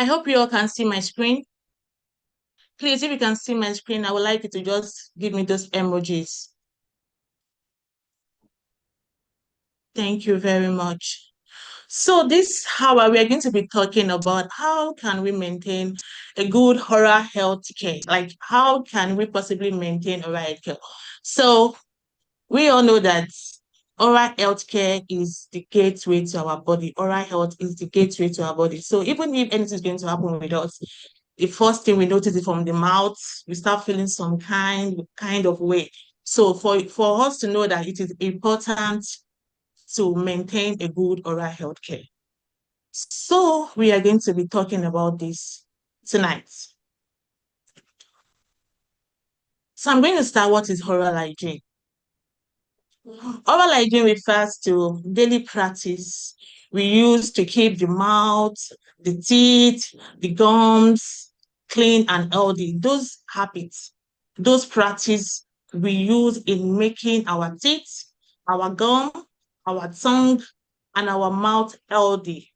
I hope you all can see my screen. Please, if you can see my screen, I would like you to just give me those emojis. Thank you very much. So this hour, we are going to be talking about how can we maintain a good oral health care? Like how can we possibly maintain oral health care? So we all know that oral health care is the gateway to our body. Oral health is the gateway to our body. So even if anything is going to happen with us, the first thing we notice is from the mouth, we start feeling some kind of way. So for us to know that it is important to maintain a good oral health care. So we are going to be talking about this tonight. So I'm going to start what is oral hygiene. Oral hygiene refers to daily practice we use to keep the mouth, the teeth, the gums clean and healthy. Those habits, those practice we use in making our teeth, our gum, our tongue, and our mouth healthy.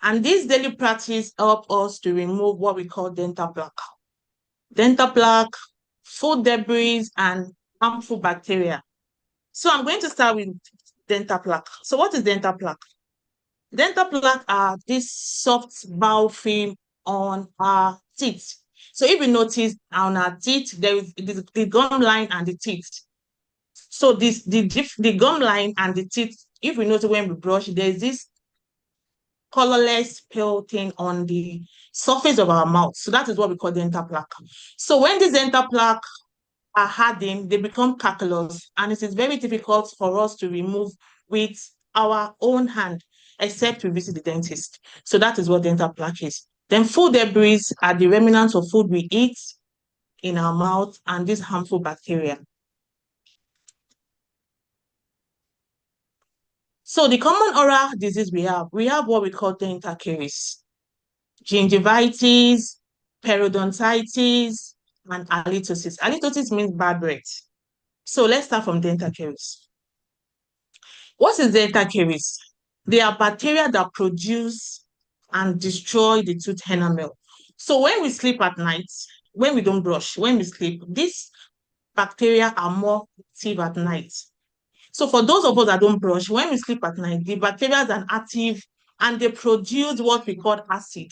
And this daily practice help us to remove what we call dental plaque. Dental plaque, food debris, and harmful bacteria. So I'm going to start with dental plaque. So what is dental plaque? Dental plaque are this soft biofilm on our teeth. So if you notice on our teeth, there is the gum line and the teeth. So the gum line and the teeth, if we notice when we brush, there's this colorless pale thing on the surface of our mouth. So that is what we call dental plaque. So when this dental plaque are hardened, they become calculous, and it is very difficult for us to remove with our own hand, except we visit the dentist. So that is what dental plaque is. Then food debris are the remnants of food we eat in our mouth and these harmful bacteria. So the common oral disease we have what we call dental caries, gingivitis, periodontitis, and halitosis. Halitosis means bad breath. So let's start from dental caries. What is dental caries? They are bacteria that produce and destroy the tooth enamel. So when we sleep at night, when we don't brush, when we sleep, these bacteria are more active at night. So for those of us that don't brush, when we sleep at night, the bacteria are active and they produce what we call acid.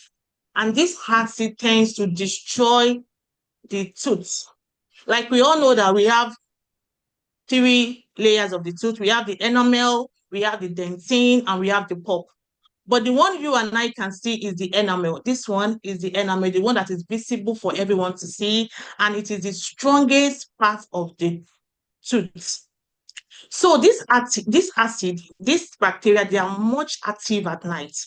And this acid tends to destroy the tooth. Like we all know that we have three layers of the tooth. We have the enamel, we have the dentine, and we have the pulp. But the one you and I can see is the enamel. This one is the enamel, the one that is visible for everyone to see, and it is the strongest part of the tooth. So this acid, this bacteria, they are much active at night.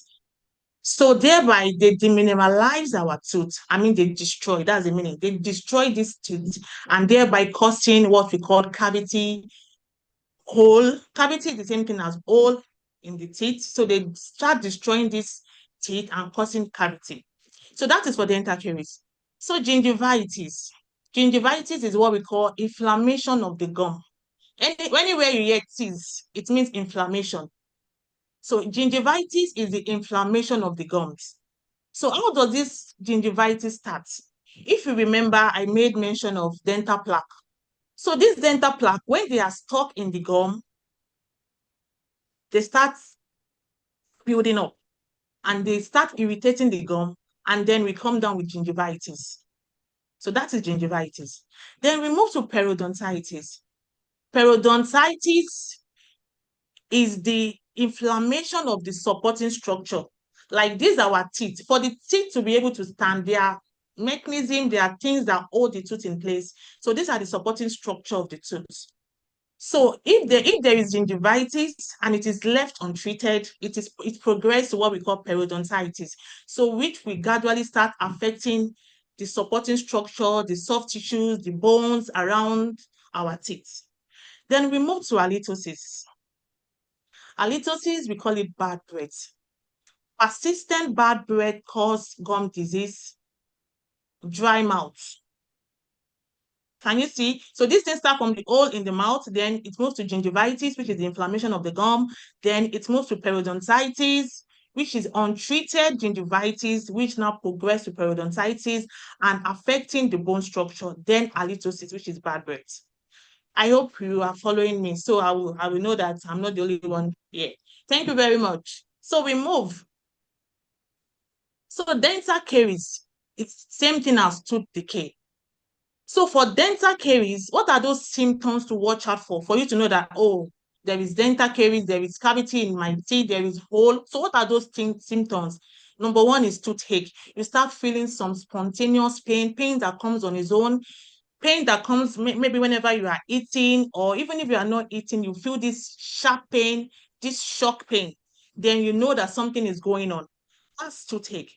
So thereby, they demineralize our tooth. I mean, they destroy, that's the meaning. They destroy this tooth and thereby causing what we call cavity, hole. Cavity is the same thing as hole in the teeth. So they start destroying this teeth and causing cavity. So that is for dental caries. So gingivitis. Gingivitis is what we call inflammation of the gum. Anywhere you hear teeth, it means inflammation. So gingivitis is the inflammation of the gums. So how does this gingivitis start? If you remember, I made mention of dental plaque. So this dental plaque, when they are stuck in the gum, they start building up and they start irritating the gum, and then we come down with gingivitis. So that is gingivitis. Then we move to periodontitis. Periodontitis is the inflammation of the supporting structure. Like these are our teeth. For the teeth to be able to stand, there are mechanisms, there are things that hold the tooth in place. So these are the supporting structure of the tooth. So if there is gingivitis and it is left untreated, it progresses to what we call periodontitis. So which will gradually start affecting the supporting structure, the soft tissues, the bones around our teeth. Then we move to halitosis. Halitosis, we call it bad breath. Persistent bad breath causes gum disease, dry mouth. Can you see? So this thing starts from the hole in the mouth, then it moves to gingivitis, which is the inflammation of the gum. Then it moves to periodontitis, which is untreated gingivitis, which now progress to periodontitis and affecting the bone structure, then halitosis, which is bad breath. I hope you are following me. So I will know that I'm not the only one here. Thank you very much. So we move. So dental caries, it's same thing as tooth decay. So for dental caries, what are those symptoms to watch out for you to know that, oh, there is dental caries, there is cavity in my teeth, there is hole. So what are those symptoms? Number one is toothache. You start feeling some spontaneous pain that comes on its own, pain that comes maybe whenever you are eating, or even if you are not eating, you feel this sharp pain, this shock pain. Then you know that something is going on. That's toothache.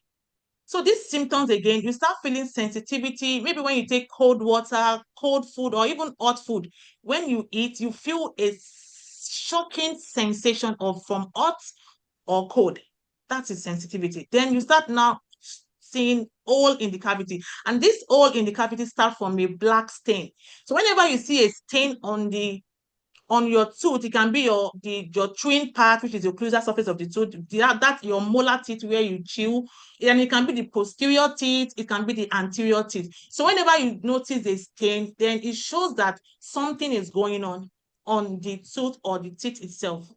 So these symptoms again, you start feeling sensitivity. Maybe when you take cold water, cold food, or even hot food, when you eat, you feel a shocking sensation of from hot or cold. That is sensitivity. Then you start now seeing hole in the cavity. And this hole in the cavity start from a black stain. So whenever you see a stain on your tooth, it can be your chewing part, which is your closer surface of the tooth. That's your molar teeth where you chew. And it can be the posterior teeth, it can be the anterior teeth. So whenever you notice a stain, then it shows that something is going on the tooth or the teeth itself.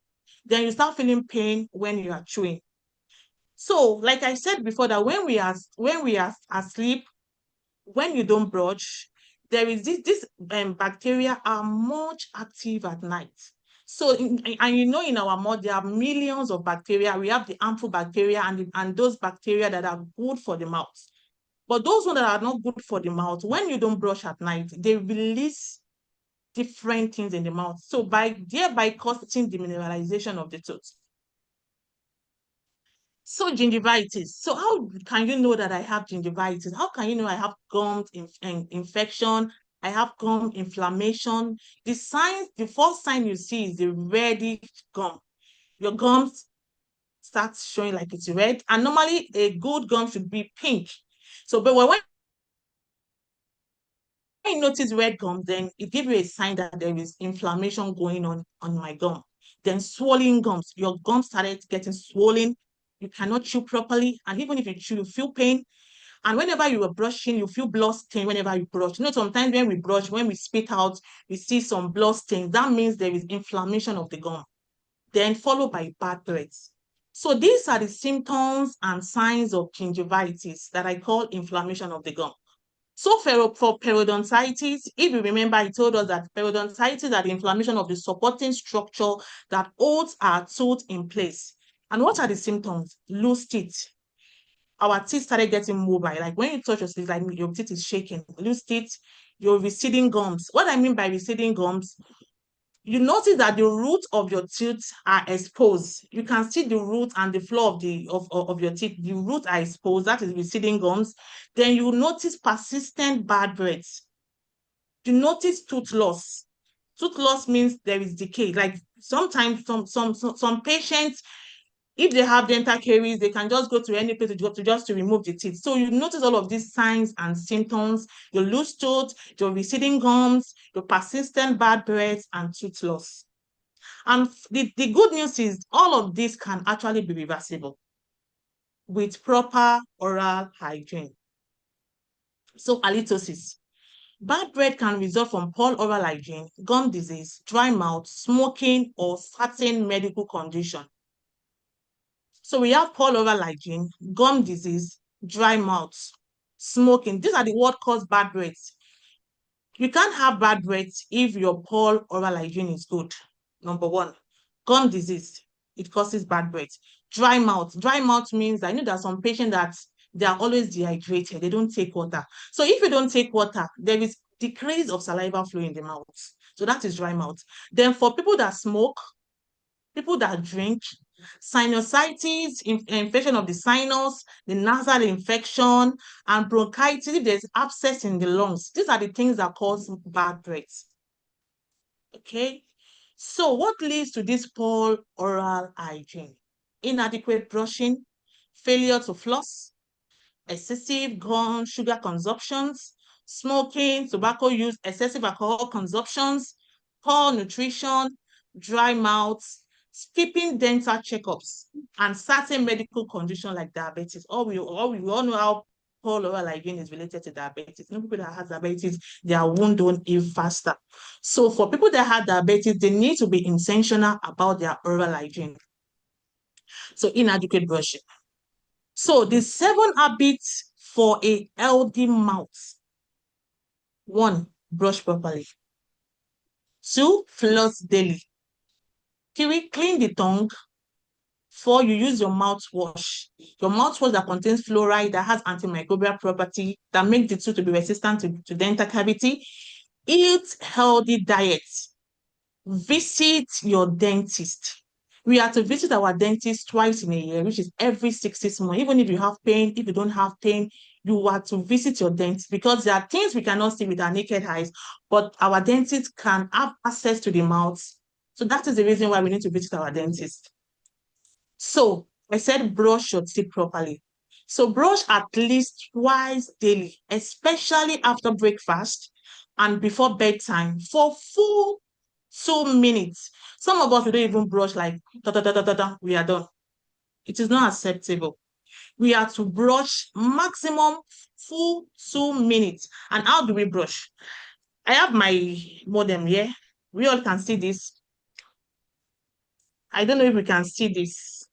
Then you start feeling pain when you are chewing. So, like I said before, that when we are asleep, when you don't brush, there is this bacteria are much active at night. So, and in our mouth, there are millions of bacteria. We have the harmful bacteria and those bacteria that are good for the mouth. But those ones that are not good for the mouth, when you don't brush at night, they release different things in the mouth. So thereby causing the mineralization of the tooth. So gingivitis. So how can you know that I have gingivitis? How can you know I have gum infection? I have gum inflammation. The first sign you see is the reddish gum. Your gums start showing like it's red. And normally a good gum should be pink. So, but when you notice red gum, then it gives you a sign that there is inflammation going on my gum. Then swollen gums. Your gums started getting swollen. You cannot chew properly. And even if you chew, you feel pain. And whenever you are brushing, you feel blood stain whenever you brush. Sometimes when we brush, when we spit out, we see some blood stain. That means there is inflammation of the gum. Then followed by bad breath. So these are the symptoms and signs of gingivitis that I call inflammation of the gum. So for periodontitis, if you remember, I told us that periodontitis are the inflammation of the supporting structure that holds our tooth in place. And what are the symptoms? Loose teeth. Our teeth started getting mobile. Like when you touch your teeth, like your teeth is shaking. Loose teeth, your receding gums. What I mean by receding gums, you notice that the root of your teeth are exposed. You can see the root and the floor of your teeth. The root are exposed. That is receding gums. Then you notice persistent bad breath. You notice tooth loss. Tooth loss means there is decay. Like sometimes some patients, if they have dental caries, they can just go to any place to remove the teeth. So you notice all of these signs and symptoms: your loose tooth, your receding gums, your persistent bad breath, and tooth loss. And the good news is all of this can actually be reversible with proper oral hygiene. So halitosis. Bad breath can result from poor oral hygiene, gum disease, dry mouth, smoking, or certain medical condition. So we have poor oral hygiene, gum disease, dry mouth, smoking. These are the what cause bad breath. You can't have bad breath if your poor oral hygiene is good. Number one, gum disease, it causes bad breath. Dry mouth. Dry mouth means I know there are some patients that they are always dehydrated. They don't take water. So if you don't take water, there is decrease of saliva flow in the mouth. So that is dry mouth. Then for people that smoke, people that drink, sinusitis, infection of the sinus, the nasal infection, and bronchitis, if there's abscess in the lungs, these are the things that cause bad breath. Okay, so what leads to this poor oral hygiene? Inadequate brushing, failure to floss, excessive gum, sugar consumptions, smoking, tobacco use, excessive alcohol consumptions, poor nutrition, dry mouth, skipping dental checkups, and certain medical conditions like diabetes. We all know how poor oral hygiene is related to diabetes. You know, people that have diabetes, their wound don't heal faster. So for people that have diabetes, they need to be intentional about their oral hygiene. So inadequate brushing. So the 7 habits for a healthy mouth. 1, brush properly. 2, floss daily. 3, clean the tongue. 4, you use your mouthwash. Your mouthwash that contains fluoride, that has antimicrobial property, that makes the tooth to be resistant to dental cavity. Eat healthy diet. Visit your dentist. We have to visit our dentist twice in a year, which is every 6 months. Even if you have pain, if you don't have pain, you have to visit your dentist, because there are things we cannot see with our naked eyes, but our dentist can have access to the mouth. So that is the reason why we need to visit our dentist. So I said brush your teeth properly. So brush at least twice daily, especially after breakfast and before bedtime for full 2 minutes. Some of us, we don't even brush like, da, da, da, da, da, da, we are done. It is not acceptable. We have to brush maximum full 2 minutes. And how do we brush? I have my modem here. We all can see this. I don't know if we can see this.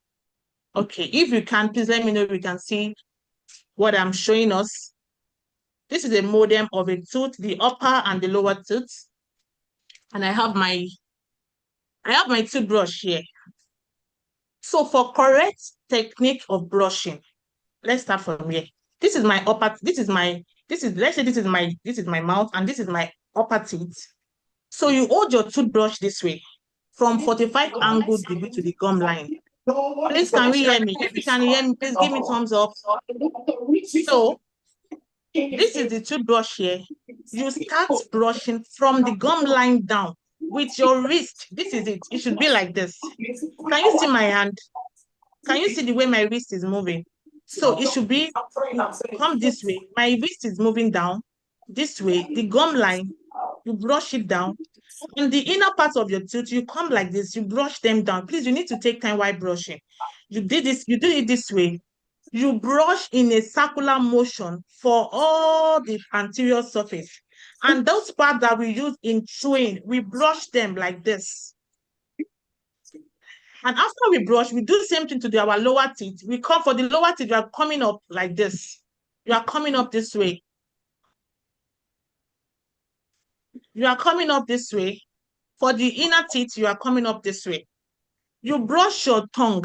Okay, if you can, please let me know if you can see what I'm showing us. This is a modem of a tooth, the upper and the lower tooth. And I have my toothbrush here. So for correct technique of brushing, let's start from here. This is my upper, let's say this is my mouth, and this is my upper teeth. So you hold your toothbrush this way from 45 angle degree to the gum line. Please, can we hear me? If you can hear me, please give me thumbs up. So this is the toothbrush here. You start brushing from the gum line down with your wrist. This is it. It should be like this. Can you see my hand? Can you see the way my wrist is moving? So it should be, come this way. My wrist is moving down this way. The gum line, you brush it down. In the inner part of your tooth, you come like this. You brush them down. Please, you need to take time while brushing. You did it this way. You brush in a circular motion for all the anterior surface. And those parts that we use in chewing, we brush them like this. And after we brush, we do the same thing to our lower teeth. We come for the lower teeth, you are coming up like this. You are coming up this way. You are coming up this way. For the inner teeth, you are coming up this way. You brush your tongue.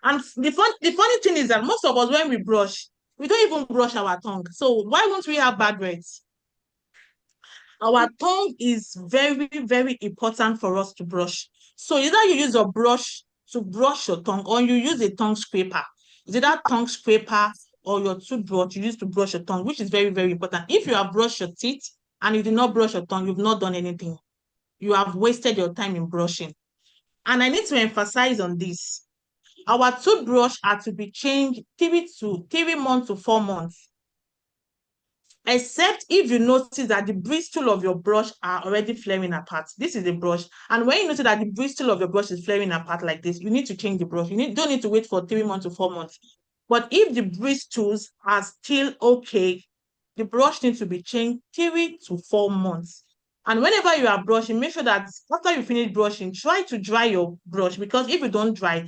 And the funny thing is that most of us, when we brush, we don't even brush our tongue. So why won't we have bad breath? Our tongue is very, very important for us to brush. So either you use a brush to brush your tongue, or you use a tongue scraper. Is it that tongue scraper or your toothbrush you use to brush your tongue, which is very, very important. If you have brushed your teeth and you did not brush your tongue, you've not done anything. You have wasted your time in brushing. And I need to emphasize on this. Our toothbrush are to be changed 3 months to 4 months. Except if you notice that the bristle of your brush are already flaring apart. This is the brush. And when you notice that the bristle of your brush is flaring apart like this, you need to change the brush. Don't need to wait for 3 months to 4 months. But if the bristles are still okay, the brush needs to be changed 3 to 4 months. And whenever you are brushing, make sure that after you finish brushing, try to dry your brush, because if you don't dry,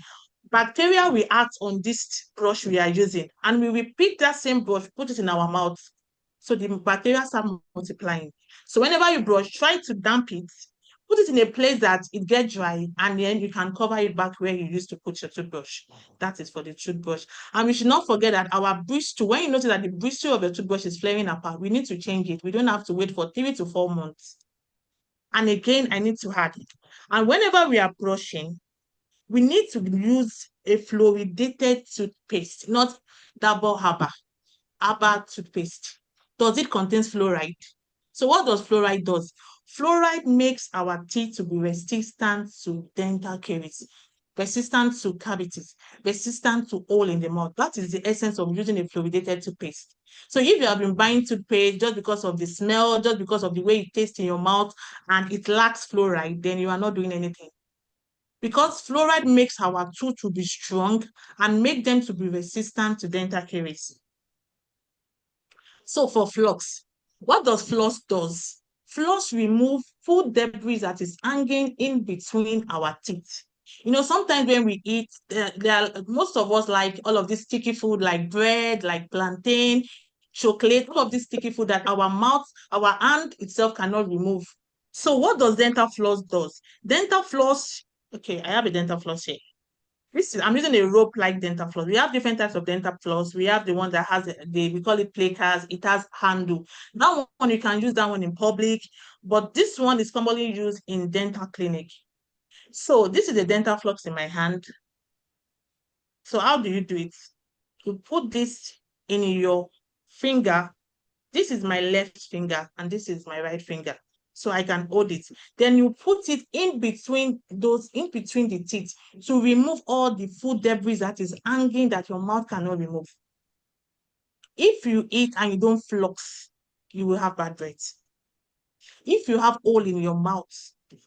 bacteria will act on this brush we are using, and we repeat that same brush, put it in our mouth. So the bacteria start multiplying. So whenever you brush, try to damp it, put it in a place that it gets dry, and then you can cover it back where you used to put your toothbrush. That is for the toothbrush. And we should not forget that our bristle, when you notice that the bristle of your toothbrush is flaring apart, we need to change it. We don't have to wait for 3 to 4 months. And again, I need to add it. And whenever we are brushing, we need to use a fluoridated toothpaste, not double herbal toothpaste. Does it contain fluoride? So what does fluoride do? Fluoride makes our teeth to be resistant to dental caries, resistant to cavities, resistant to hole in the mouth. That is the essence of using a fluoridated toothpaste. So if you have been buying toothpaste just because of the smell, just because of the way it tastes in your mouth, and it lacks fluoride, then you are not doing anything. because fluoride makes our tooth to be strong and make them to be resistant to dental caries. So for floss, what does floss does? Floss remove food debris that is hanging in between our teeth. Sometimes when we eat, most of us like all of this sticky food like bread, like plantain, chocolate, all of this sticky food that our mouth, our hand itself cannot remove. So what does dental floss does? Dental floss, okay, I have a dental floss here. I'm using a rope-like dental floss. We have different types of dental floss. We have the one that has we call it placas. It has handle. That one you can use that one in public, but this one is commonly used in dental clinic. So this is a dental floss in my hand. So how do you do it? You put this in your finger. This is my left finger and this is my right finger. So I can hold it. Then you put it in between the teeth to remove all the food debris that is hanging that your mouth cannot remove. If you eat and you don't floss, you will have bad breath. If you have hole in your mouth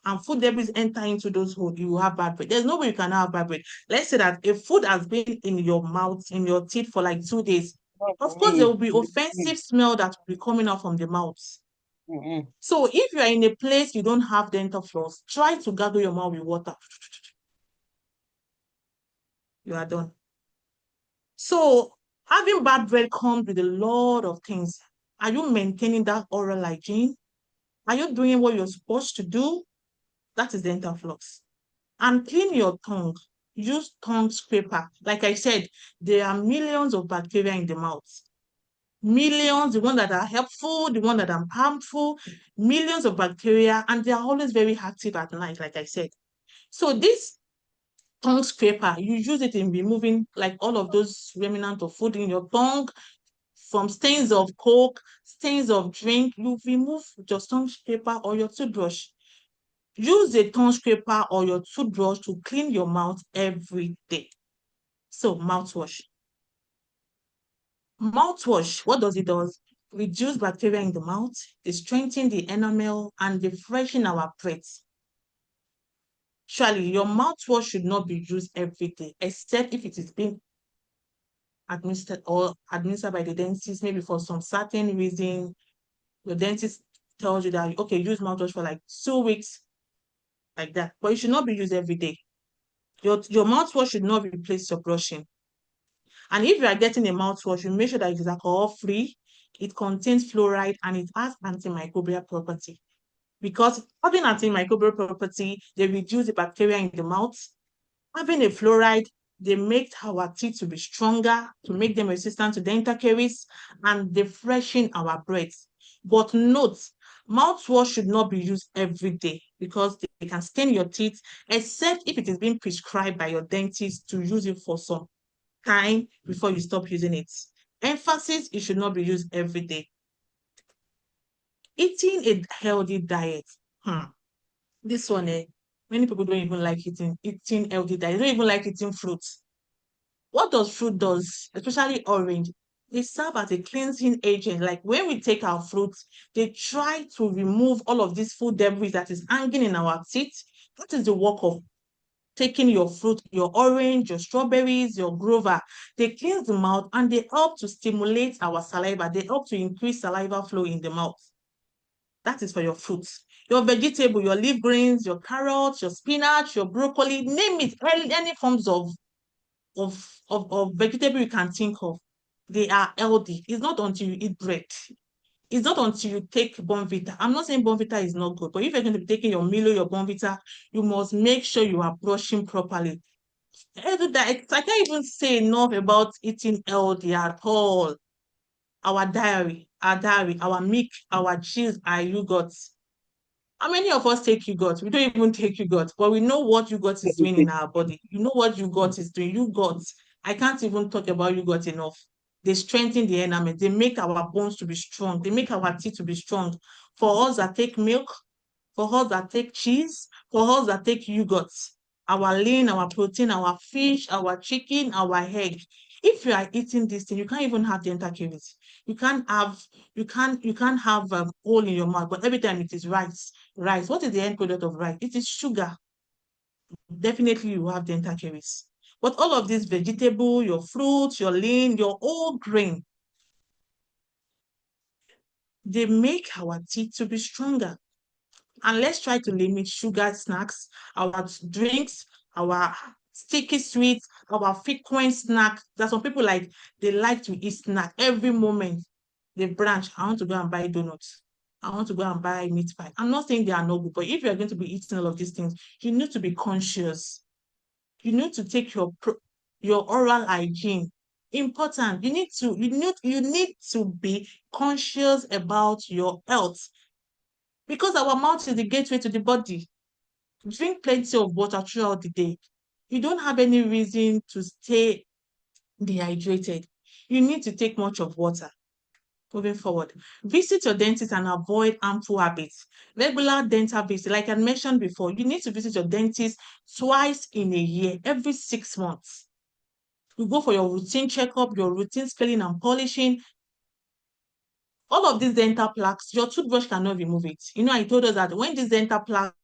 and food debris enter into those holes, you will have bad breath. There's no way you can have bad breath. Let's say that if food has been in your mouth, in your teeth for like 2 days, of course there will be offensive smell that will be coming out from the mouth. So if you are in a place you don't have dental floss, try to gargle your mouth with water. You are done. So having bad breath comes with a lot of things. Are you maintaining that oral hygiene? Are you doing what you're supposed to do? That is dental floss. And clean your tongue. Use tongue scraper. Like I said, there are millions of bacteria in the mouth. Millions, the ones that are helpful, the ones that are harmful, millions of bacteria, and they are always very active at night, like I said. So this tongue scraper, you use it in removing like all of those remnants of food in your tongue, from stains of Coke, stains of drink. You remove your tongue scraper or your toothbrush. Use a tongue scraper or your toothbrush to clean your mouth every day. So mouthwash. Mouthwash, what does it do? Reduce bacteria in the mouth, it strengthens the enamel, and they freshen our breath. Surely, your mouthwash should not be used every day, except if it is being administered by the dentist, maybe for some certain reason. Your dentist tells you that, okay, use mouthwash for like 2 weeks, like that. But it should not be used every day. Your mouthwash should not replace your brushing. And if you are getting a mouthwash, you make sure that it is alcohol-free, it contains fluoride, and it has antimicrobial property. Because having antimicrobial property, they reduce the bacteria in the mouth. Having a fluoride, they make our teeth to be stronger, to make them resistant to dental caries, and they freshen our breath. But note, mouthwash should not be used every day because they can stain your teeth, except if it is being prescribed by your dentist to use it for some time before you stop using it. Emphasis, it should not be used every day. Eating a healthy diet. This one, many people don't even like eating healthy diet. They don't even like eating fruits. What does fruit does, especially orange? They serve as a cleansing agent. Like when we take our fruits, they try to remove all of this food debris that is hanging in our teeth. That is the work of taking your fruit, your orange, your strawberries, your guava. They cleanse the mouth and they help to stimulate our saliva. They help to increase saliva flow in the mouth. That is for your fruits. Your vegetable, your leaf greens, your carrots, your spinach, your broccoli, name it, any forms of vegetable you can think of. They are healthy. It's not until you eat bread. It's not until you take Bonvita. I'm not saying Bonvita is not good, but if you're going to be taking your Milo, your Bonvita, you must make sure you are brushing properly. I can't even say enough about eating healthy at all. Our milk, our cheese, our yogurt. How many of us take yogurt? We don't even take yogurt, but we know what yogurt is doing in our body. You know what yogurt is doing. Yogurt, I can't even talk about yogurt enough. They strengthen the enamel. They make our bones to be strong. They make our teeth to be strong. For us that take milk, for us that take cheese, for us that take yogurt, our lean, our protein, our fish, our chicken, our egg. If you are eating this thing, you can't even have dental cavities. You can't have hole in your mouth, but every time it is rice. Rice. What is the end product of rice? It is sugar. definitely you have dental caries. But all of these vegetable, your fruits, your lean, your whole grain, they make our teeth to be stronger. And let's try to limit sugar snacks, our drinks, our sticky sweets, our frequent snack. There's some people like they like to eat snack every moment. They branch. I want to go and buy donuts. I want to go and buy meat pie. I'm not saying they are not good, but if you're going to be eating all of these things, you need to be conscious. You need to take your oral hygiene. Important. You need to be conscious about your health because our mouth is the gateway to the body. Drink plenty of water throughout the day. You don't have any reason to stay dehydrated. You need to take much of water. Moving forward, visit your dentist and avoid harmful habits. Regular dental visit, like I mentioned before, you need to visit your dentist twice in a year, every 6 months. You go for your routine checkup, your routine scaling and polishing. All of these dental plaques, your toothbrush cannot remove it. I told us that when this dental plaque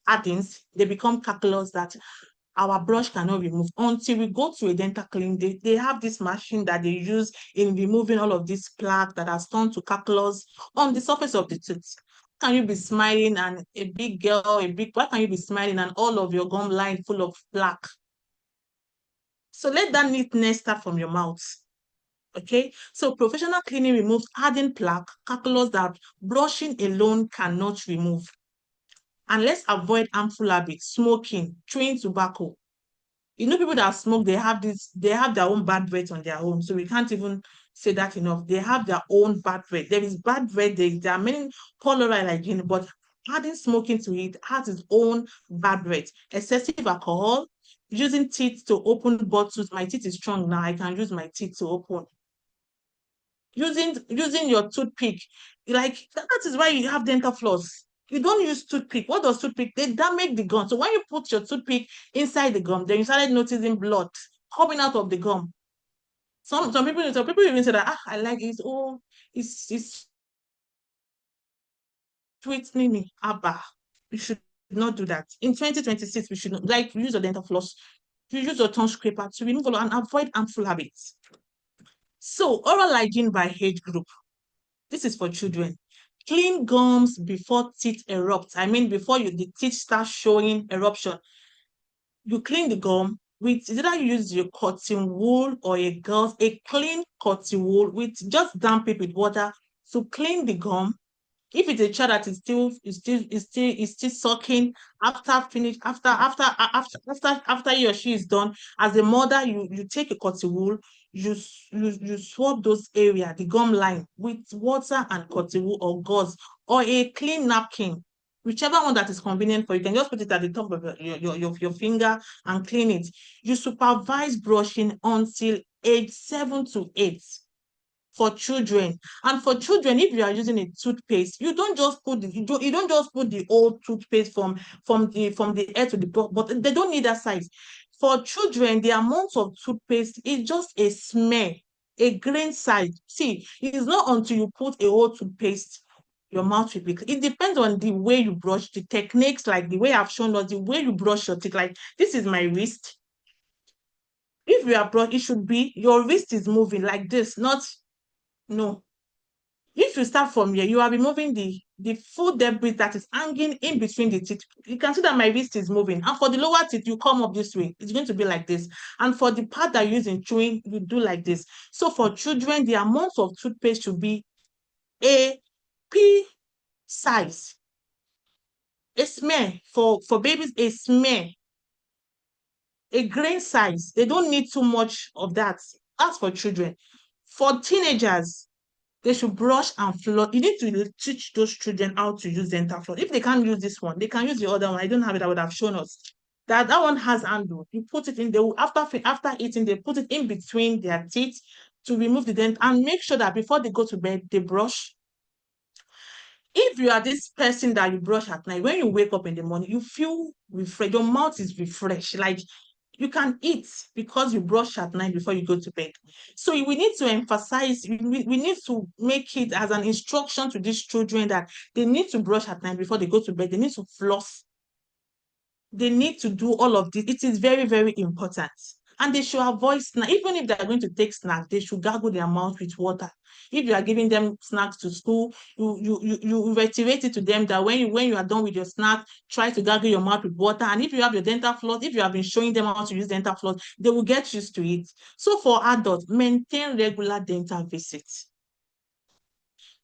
hardens, they become calculus that our brush cannot remove until we go to a dental clinic. They have this machine that they use in removing all of this plaque that has turned to calculus on the surface of the tooth. Can you be smiling and a big girl, why can you be smiling and all of your gum line full of plaque? So let that neatness start from your mouth. Okay, so professional cleaning removes hardened plaque, calculus that brushing alone cannot remove. And let's avoid harmful habits, smoking, chewing tobacco. People that smoke, they have their own bad breath on their own. So we can't even say that enough. They have their own bad breath. There is bad breath, there are many cholera hygiene, but adding smoking to it has its own bad breath. Excessive alcohol, using teeth to open bottles. My teeth is strong now. I can use my teeth to open. Using your toothpick, like that is why you have dental floss. You don't use toothpick. What does toothpick? They damage the gum. So when you put your toothpick inside the gum, then you started noticing blood coming out of the gum. Some people even say that I like it. Oh, it's sweetening me. Abba, you should not do that. In 2026, we should not, like use your dental floss. You use your tongue scraper to remove all and avoid harmful habits. So oral hygiene by age group. This is for children. Clean gums before teeth erupt. I mean, before the teeth start showing eruption. You clean the gum with either you use your cotton wool or a clean cotton wool with just damp it with water to clean the gum. If it's a child that is still sucking after he or she is done, as a mother, you take a cotton wool, you swab those area, the gum line, with water and cotton wool or gauze or a clean napkin, whichever one that is convenient for you. You can just put it at the top of your finger and clean it. You supervise brushing until age 7 to 8 for children. And for children, if you are using a toothpaste, you don't just put the old toothpaste from the head to the bottom, but they don't need that size. For children, the amount of toothpaste is just a smear, a grain size. See, it is not until you put a whole toothpaste your mouth will be clean. It depends on the way you brush, the techniques, like the way I've shown us, the way you brush your teeth. Like this is my wrist. If you are brush, it should be your wrist is moving like this, not no. If you start from here, you are removing the full debris that is hanging in between the teeth. You can see that my wrist is moving. And for the lower teeth, you come up this way. It's going to be like this. And for the part that you use in chewing, you do like this. So for children, the amount of toothpaste should be a pea size. A smear. For babies, a smear. A grain size. They don't need too much of that. That's for children. For teenagers, they should brush and floss. You need to teach those children how to use dental floss. If they can't use this one, they can use the other one. I don't have it. I would have shown us. That one has handle. You put it in. They will after eating, they put it in between their teeth to remove the dent and make sure that before they go to bed, they brush. If you are this person that you brush at night, when you wake up in the morning, you feel refreshed. Your mouth is refreshed. Like you can eat because you brush at night before you go to bed. So we need to emphasize, we need to make it as an instruction to these children that they need to brush at night before they go to bed. They need to floss. They need to do all of this. It is very, very important. And they should avoid snack. Even if they are going to take snack, they should gargle their mouth with water. If you are giving them snacks to school, you reiterate it to them that when you are done with your snack, try to gargle your mouth with water. And if you have your dental floss, if you have been showing them how to use dental floss, they will get used to it. So for adults, maintain regular dental visits.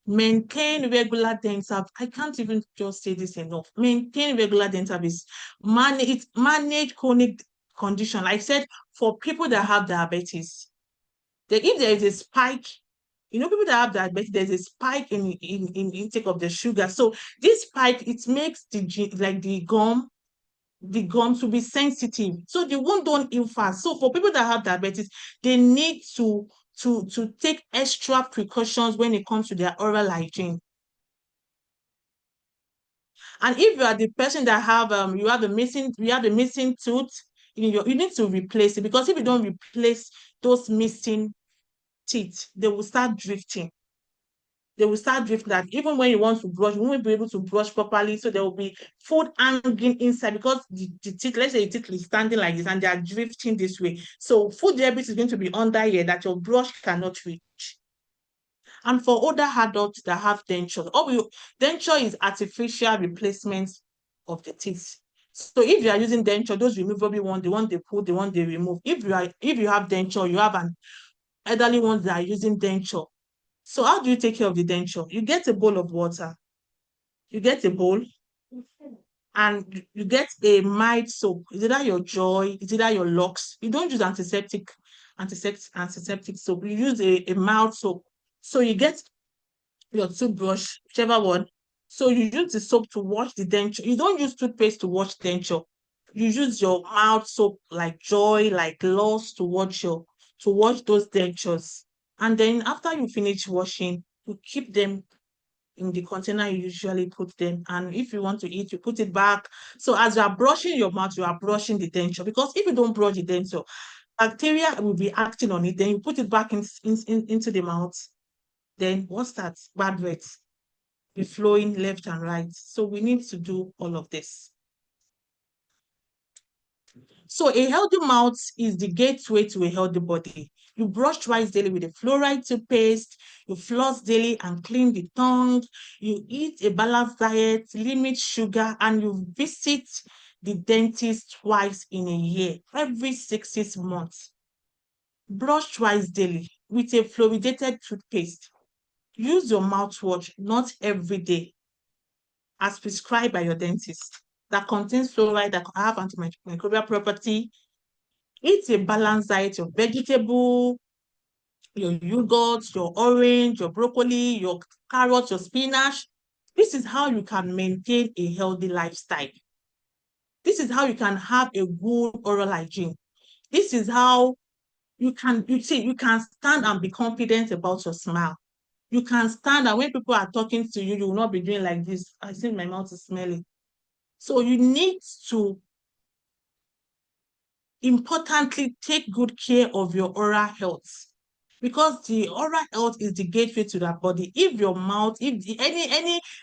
Maintain regular dental. I can't even just say this enough. Maintain regular dental visits. Manage chronic condition. Like I said, for people that have diabetes, if there is a spike, people that have diabetes, there's a spike in intake of the sugar. So this spike, it makes the gum to be sensitive. So the wound don't heal fast. So for people that have diabetes, they need to take extra precautions when it comes to their oral hygiene. And if you are the person that you have the missing tooth, you need to replace it, because if you don't replace those missing teeth, they will start drifting. That even when you want to brush, you won't be able to brush properly. So there will be food hanging inside, because the teeth, let's say the teeth is standing like this and they are drifting this way. So food debris is going to be under here that your brush cannot reach. And for older adults that have denture, denture is artificial replacement of the teeth. So if you are using denture, those removable ones, the one they put, the one they remove. If you have denture, you have an elderly ones that are using denture. So how do you take care of the denture? You get a bowl of water. You get a bowl and you get a mild soap. Is either your Joy, is either your Lux. You don't use antiseptic soap. You use a mild soap. So you get your toothbrush, whichever one. So you use the soap to wash the denture. You don't use toothpaste to wash denture. You use your mild soap like Joy, like Loss to wash those dentures. And then after you finish washing, you keep them in the container you usually put them. And if you want to eat, you put it back. So as you are brushing your mouth, you are brushing the denture. Because if you don't brush the denture, bacteria will be acting on it. Then you put it back into the mouth. Then what's that? Bad breath be flowing left and right. So we need to do all of this. So a healthy mouth is the gateway to a healthy body. You brush twice daily with a fluoride toothpaste, you floss daily and clean the tongue, you eat a balanced diet, limit sugar, and you visit the dentist twice in a year, every 6 months. Brush twice daily with a fluoridated toothpaste. Use your mouthwash not every day, as prescribed by your dentist, that contains fluoride that have antimicrobial property. Eat a balanced diet of vegetable, your yogurt, your orange, your broccoli, your carrot, your spinach. This is how you can maintain a healthy lifestyle. This is how you can have a good oral hygiene. This is how you can stand and be confident about your smile. You can stand and when people are talking to you, you will not be doing like this. I think my mouth is smelling. So you need to importantly take good care of your oral health, because the oral health is the gateway to that body. If your mouth, if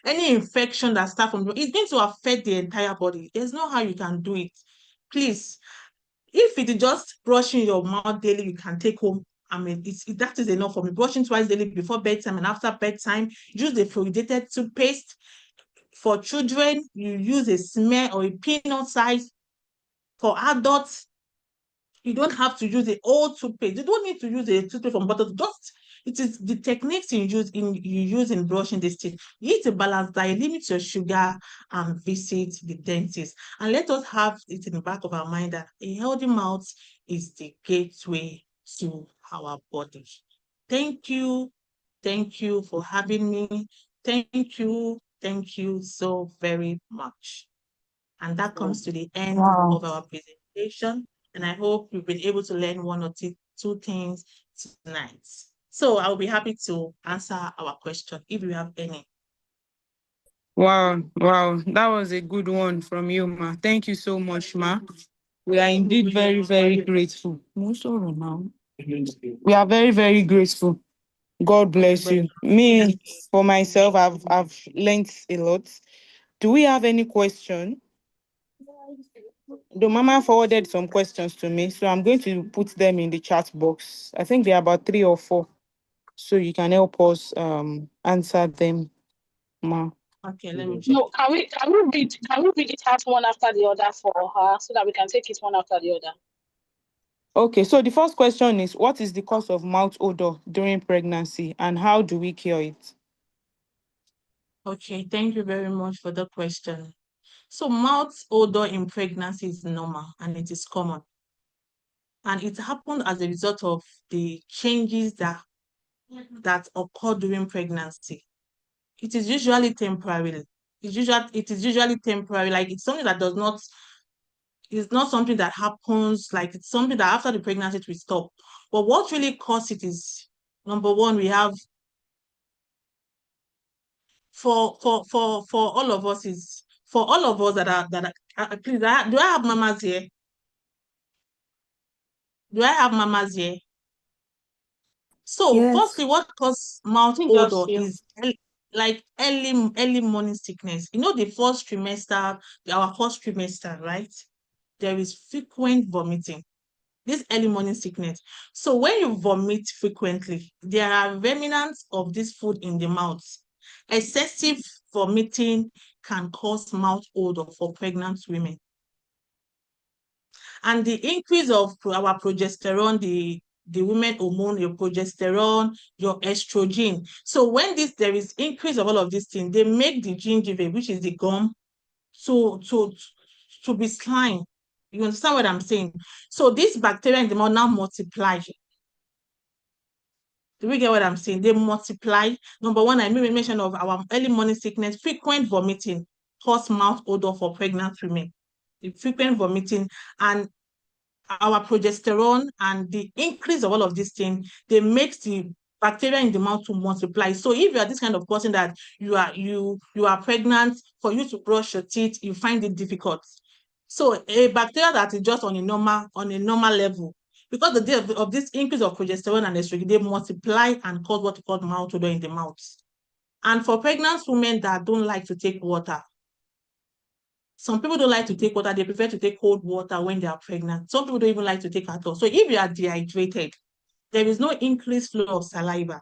any infection that starts from it's going to affect the entire body. There's no how you can do it. Please, if it is just brushing your mouth daily, you can take home. I mean, that is enough for me. Brushing twice daily before bedtime and after bedtime. Use the fluoridated toothpaste. For children, you use a smear or a peanut size. For adults, you don't have to use the old toothpaste. You don't need to use a toothpaste from bottle. Just it is the techniques you use in brushing this teeth. You eat a balanced diet, limit your sugar, and visit the dentist. And let us have it in the back of our mind that a healthy mouth is the gateway to our body. Thank you. Thank you for having me. Thank you. Thank you so very much. And that comes to the end Wow. of our presentation. And I hope you've been able to learn one or two things tonight. So I'll be happy to answer our question if you have any. Wow, wow, that was a good one from you, ma. Thank you so much, ma. We are indeed very, very grateful. Most of them now. We are very, very grateful. God bless But you. Me, for myself, I've learned a lot. Do we have any question? The mama forwarded some questions to me, so I'm going to put them in the chat box. I think there are about 3 or 4, so you can help us answer them, ma. Okay, let me check. No, can we read it out one after the other for her so that we can take it one after the other? Okay, so the first question is, what is the cause of mouth odor during pregnancy and how do we cure it? Okay, thank you very much for the question. So mouth odor in pregnancy is normal and it is common. And it happened as a result of the changes that occur during pregnancy. It is usually temporary. It is usually temporary. Like it's something that does not, it's not something that happens, like it's something that after the pregnancy it will stop. But what really causes it is, number one, we have for all of us is for all of us that are please, do I have mamas here? Do I have mamas here? So, Yes. firstly, what causes mouth I think odor just you. is like early morning sickness. You know, the first trimester, our first trimester, right? There is frequent vomiting. This early morning sickness. So, when you vomit frequently, there are remnants of this food in the mouth. Excessive vomiting can cause mouth odor for pregnant women. And the increase of our progesterone, the women hormone, your progesterone, your estrogen. So when there is increase of all of these things, they make the gingiva, which is the gum, to to to be slime. You understand what I'm saying? So these bacteria in the mouth now multiply. Do we get what I'm saying? They multiply. Number one, I made mention of our early morning sickness, frequent vomiting, cause mouth odor for pregnant women. The frequent vomiting and our progesterone and the increase of all of these things, they make the bacteria in the mouth to multiply. So if you are this kind of person that you are pregnant, for you to brush your teeth, you find it difficult. So a bacteria that is just on a normal level, because the day of this increase of progesterone and estrogen, they multiply and cause what we call mouth odor in the mouth. And for pregnant women that don't like to take water, some people don't like to take water. They prefer to take cold water when they are pregnant. Some people don't even like to take at all. So if you are dehydrated, there is no increased flow of saliva.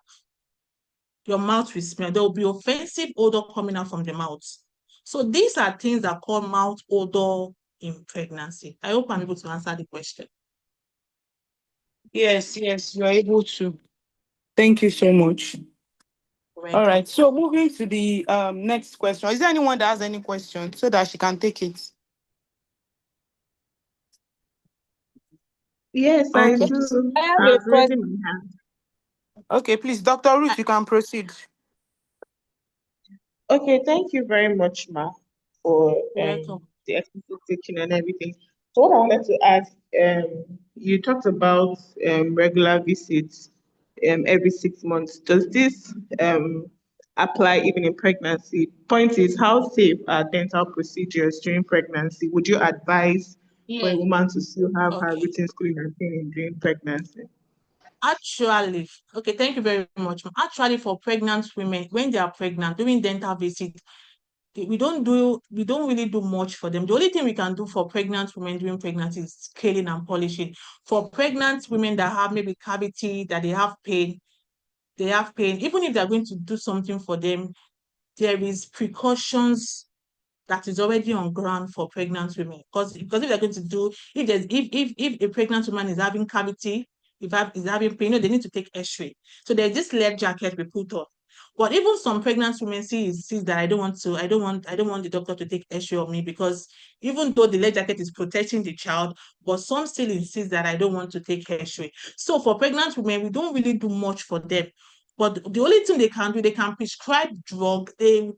Your mouth will smell. There will be offensive odor coming out from the mouth. So these are things that call mouth odor in pregnancy. I hope I'm able to answer the question. Yes, yes, you are able to. Thank you so much. All Welcome. right, so moving to the next question. Is there anyone that has any question so that she can take it? Yes, I Okay. do. I have I a was question. raising my hand. Okay, please, Dr. I- Ruth, you can proceed. Okay, thank you very much, Ma, for Welcome. the explicit teaching and everything. So what I wanted to ask, you talked about regular visits every 6 months. Does this apply even in pregnancy? Point is, how safe are dental procedures during pregnancy? Would you advise for a Yeah. woman to still have her Okay. routine schooling and training during pregnancy? Actually, okay, thank you very much. Actually, for pregnant women, when they are pregnant, doing dental visit, we don't really do much for them. The only thing we can do for pregnant women during pregnancy is scaling and polishing. For pregnant women that have maybe cavity, that they have pain, even if they're going to do something for them, there is precautions that is already on ground for pregnant women. Because if they're going to do, if a pregnant woman is having cavity, is having pain, they need to take X-ray. So there's this lead jacket we put on. But even some pregnant women sees that I don't want the doctor to take X-ray of me, because even though the lead jacket is protecting the child, but some still insist that I don't want to take X-ray. So for pregnant women, we don't really do much for them. But the only thing they can do, they can prescribe drug. They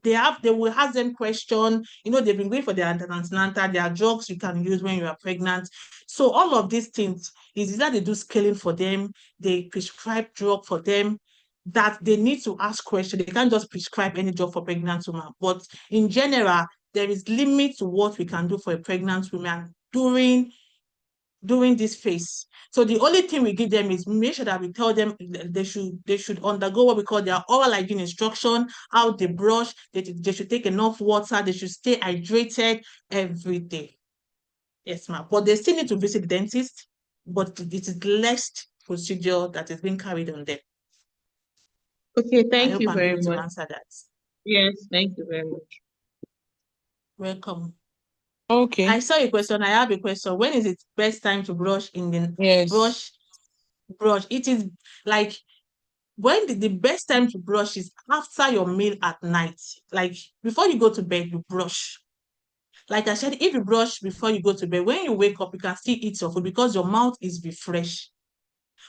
will ask them question. They've been going for their antenatal. There are drugs you can use when you are pregnant. So all of these things is either they do scaling for them, they prescribe drug for them, that they need to ask questions. They can't just prescribe any drug for pregnant women. But in general, there is limit to what we can do for a pregnant woman during this phase. So the only thing we give them is make sure that we tell them they should undergo what we call their oral hygiene instruction, how they brush, they should take enough water, they should stay hydrated every day. Yes, ma'am. But they still need to visit the dentist, but it is less procedure that is being carried on them. Okay, I thank hope you I'm very able to much. answer that. Yes, thank you very much. Welcome. Okay. I saw a question. I have a question. When is it best time to brush in the Yes. brush? It is like when the best time to brush is after your meal at night. Like before you go to bed, you brush. Like I said, if you brush before you go to bed, when you wake up, you can still eat your food because your mouth is refreshed.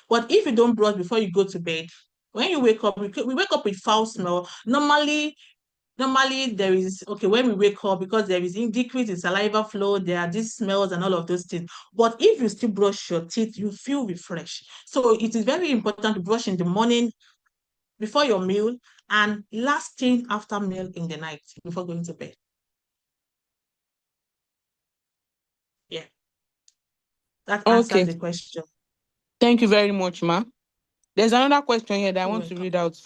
But if you don't brush before you go to bed, when you wake up, we wake up with foul smell. Normally there is, okay, when we wake up, because there is decrease in saliva flow, there are these smells and all of those things. But if you still brush your teeth, you feel refreshed. So it is very important to brush in the morning before your meal and last thing after meal in the night before going to bed. Yeah, that answers Okay. the question. Thank you very much, ma. There's another question here that I You're want to welcome. read out.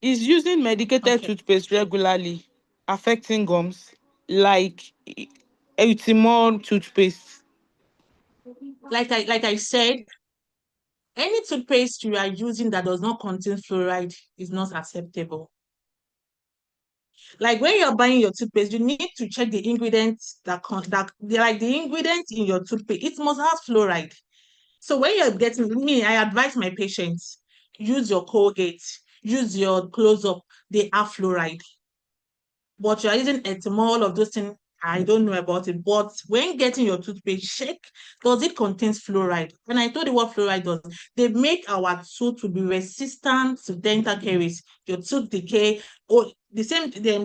Is using medicated Okay. toothpaste regularly affecting gums, like Eutimol toothpaste? Like I said, any toothpaste you are using that does not contain fluoride is not acceptable. Like when you're buying your toothpaste, you need to check the ingredients like the ingredients in your toothpaste. It must have fluoride. So when you're getting me, I advise my patients use your Colgate, use your Close Up. They have fluoride. But you're using ethanol, all of those things. I don't know about it. But when getting your toothpaste, check, does it contain fluoride? When I told you what fluoride does, they make our tooth to be resistant to dental caries, your tooth decay, or the same, they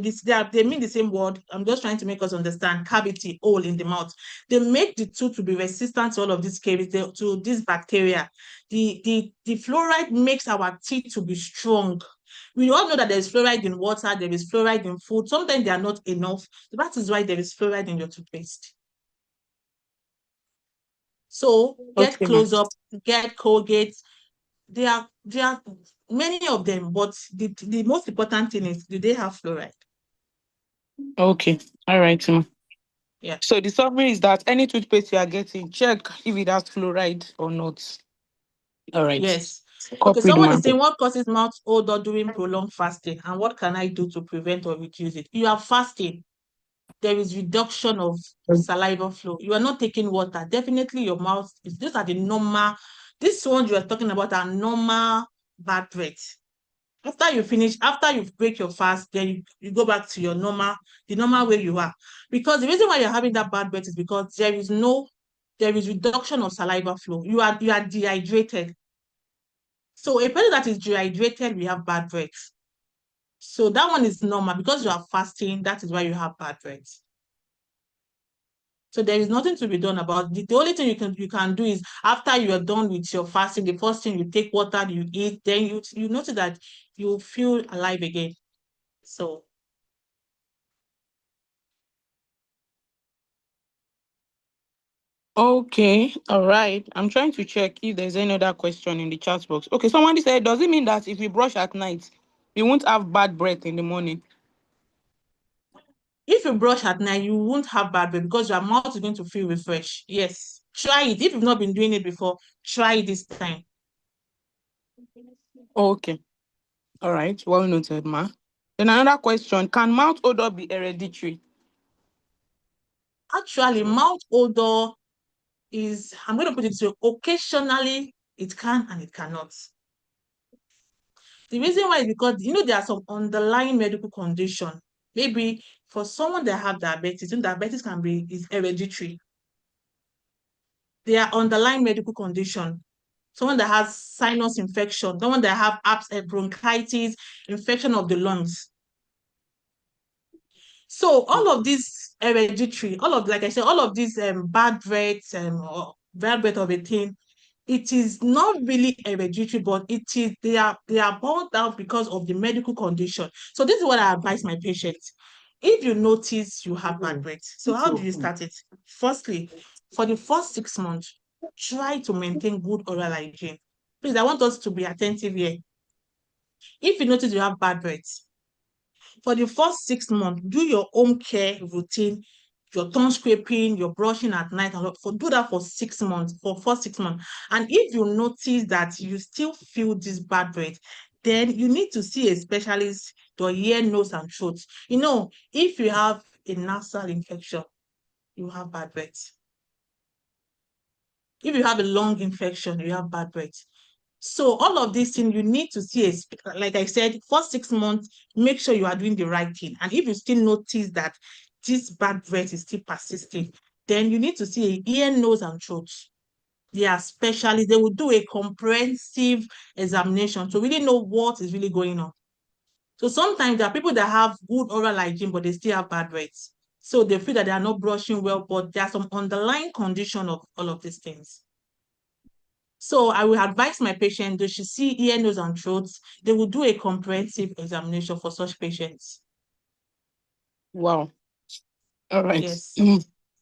mean the same word. I'm just trying to make us understand cavity, hole in the mouth. They make the tooth to be resistant to all of these caries, to this bacteria. The fluoride makes our teeth to be strong. We all know that there is fluoride in water, there is fluoride in food. Sometimes they are not enough. That is why there is fluoride in your toothpaste. So get Okay, ma. Close Up, get Colgate. There are many of them, but the most important thing is, do they have fluoride? Okay. All right, ma. Yeah. So the summary is that any toothpaste you are getting, check if it has fluoride or not. All right. Yes. Okay, Copied, someone ma. is saying, what causes mouth odor during prolonged fasting, and what can I do to prevent or reduce it? You are fasting. There is reduction of saliva flow. You are not taking water. Definitely your mouth is, these are the normal, these ones you are talking about are normal bad breath. After you finish, after you break your fast, then you go back to your the normal way you are. Because the reason why you're having that bad breath is because there is reduction of saliva flow. You are dehydrated. So a person that is dehydrated, we have bad breath. So that one is normal because you are fasting. That is why you have bad breath. So there is nothing to be done about it. The only thing you can do is after you are done with your fasting, the first thing you take water, you eat, then you notice that you feel alive again. So Okay. All right. I'm trying to check if there's any other question in the chat box. Okay. Somebody said, does it mean that if we brush at night, we won't have bad breath in the morning? if you brush at night, you won't have bad breath because your mouth is going to feel refreshed. Yes. Try it. If you've not been doing it before, try it this time. Okay. All right. Well noted, ma. Then another question, can mouth odor be hereditary? Actually, mouth odor is, I'm going to put it to you, occasionally it can and it cannot. The reason why is because there are some underlying medical condition. Maybe for someone that have diabetes, diabetes can be is hereditary. There are underlying medical condition. Someone that has sinus infection, someone that have bronchitis, infection of the lungs. So all of these hereditary, all of like I said, all of these bad breaths or bad breath of a thing, it is not really hereditary, but they are born out because of the medical condition. So this is what I advise my patients. If you notice you have bad breath, so how do you start it? Firstly, for the first 6 months, try to maintain good oral hygiene. Please, I want us to be attentive here. If you notice you have bad breath, for the first 6 months, do your home care routine. your tongue scraping, your brushing at night, and do that for 6 months, for 6 months. And if you notice that you still feel this bad breath, then you need to see a specialist, your ear, nose, and throat. You know, if you have a nasal infection, you have bad breath. If you have a lung infection, you have bad breath. So all of these things, you need to see, like I said, for 6 months, make sure you are doing the right thing. And if you still notice that this bad breath is still persisting, then you need to see an ear, nose, and throat. They are specialists. They will do a comprehensive examination to really know what is really going on. So sometimes there are people that have good oral hygiene, but they still have bad breath. So they feel that they are not brushing well, but there are some underlying condition of all of these things. So I will advise my patient, they should see ear, nose, and throat. They will do a comprehensive examination for such patients. Wow. All right. Yes.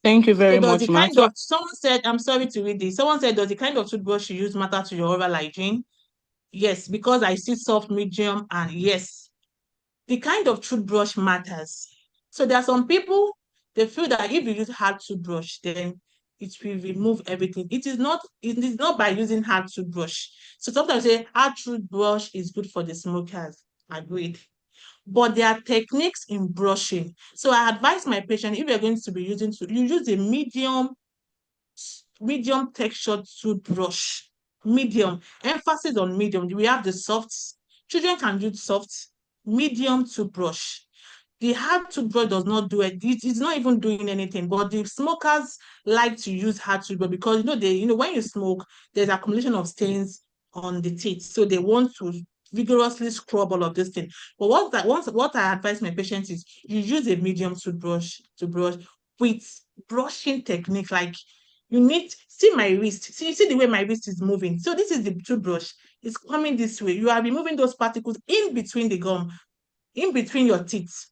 Thank you very So does much, the ma. kind of, someone said, I'm sorry to read this. Someone said, does the kind of toothbrush you use matter to your oral hygiene? Yes, because I see soft, medium, and yes, the kind of toothbrush matters. So there are some people, they feel that if you use hard toothbrush, then it will remove everything. It is not by using hard toothbrush. So sometimes say hard toothbrush is good for the smokers. Agreed. But there are techniques in brushing. So I advise my patient, if you're going to be using, you use a medium textured toothbrush. Medium. Emphasis on medium. We have the soft. Children can use soft. Medium toothbrush. The hard toothbrush does not do it. It's not even doing anything. But the smokers like to use hard toothbrush because when you smoke, there's accumulation of stains on the teeth. So they want to vigorously scrub all of this thing. But what I advise my patients is you use a medium toothbrush to brush with brushing technique. Like you need see my wrist. See the way my wrist is moving. So this is the toothbrush. It's coming this way. You are removing those particles in between the gum, in between your teeth.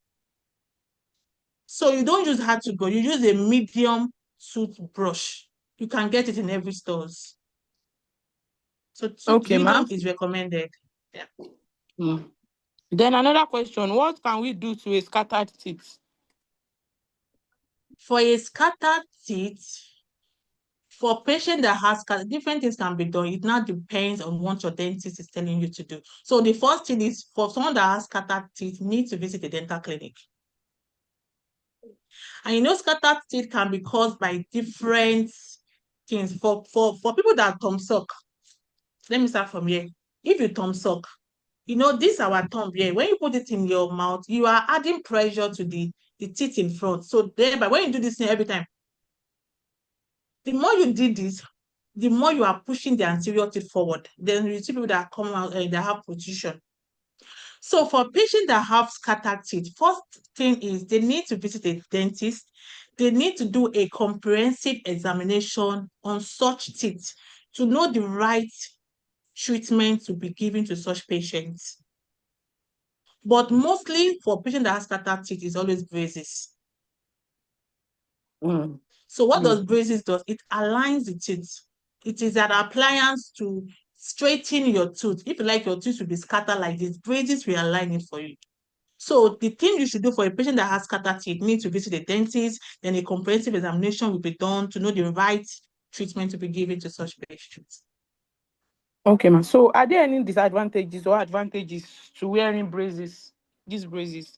So you don't use hard toothbrush, you use a medium toothbrush. You can get it in every stores. So Okay, ma. medium is recommended. Yeah. Then another question, what can we do to a scattered teeth? For a scattered teeth, for patient that has different things can be done. It now depends on what your dentist is telling you to do. So the first thing is for someone that has scattered teeth, need to visit a dental clinic. And scattered teeth can be caused by different things. For people that thumb suck, let me start from here. If you thumb suck, this our thumb here. When you put it in your mouth, you are adding pressure to the teeth in front. So thereby, when you do this thing every time, the more you did this, the more you are pushing the anterior teeth forward. Then you see people that come out and they have protrusion. So for patients that have scattered teeth, first thing is they need to visit a dentist. They need to do a comprehensive examination on such teeth to know the right treatment to be given to such patients. But mostly for patients that have scattered teeth, is always braces. So what does braces do? It aligns the teeth. It is an appliance to straighten your tooth. If you like your tooth to be scattered like this, braces will align it for you. So the thing you should do for a patient that has scattered teeth, need to visit a dentist, then a comprehensive examination will be done to know the right treatment to be given to such patients. Okay, ma. So are there any disadvantages or advantages to wearing braces? These braces.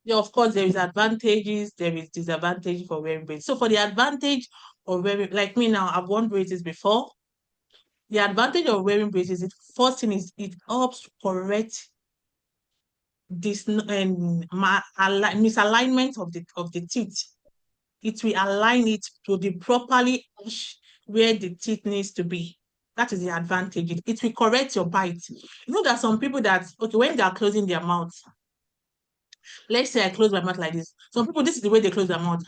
Yeah, of course, there is advantages, there is disadvantage for wearing braces. So for the advantage of wearing, like me now, I've worn braces before. The advantage of wearing braces, first thing is it helps correct this misalignment of the teeth. It will align it to the properly where the teeth needs to be. That is the advantage. It will correct your bite. You know that some people that, okay, when they are closing their mouth, let's say I close my mouth like this. Some people, this is the way they close their mouth.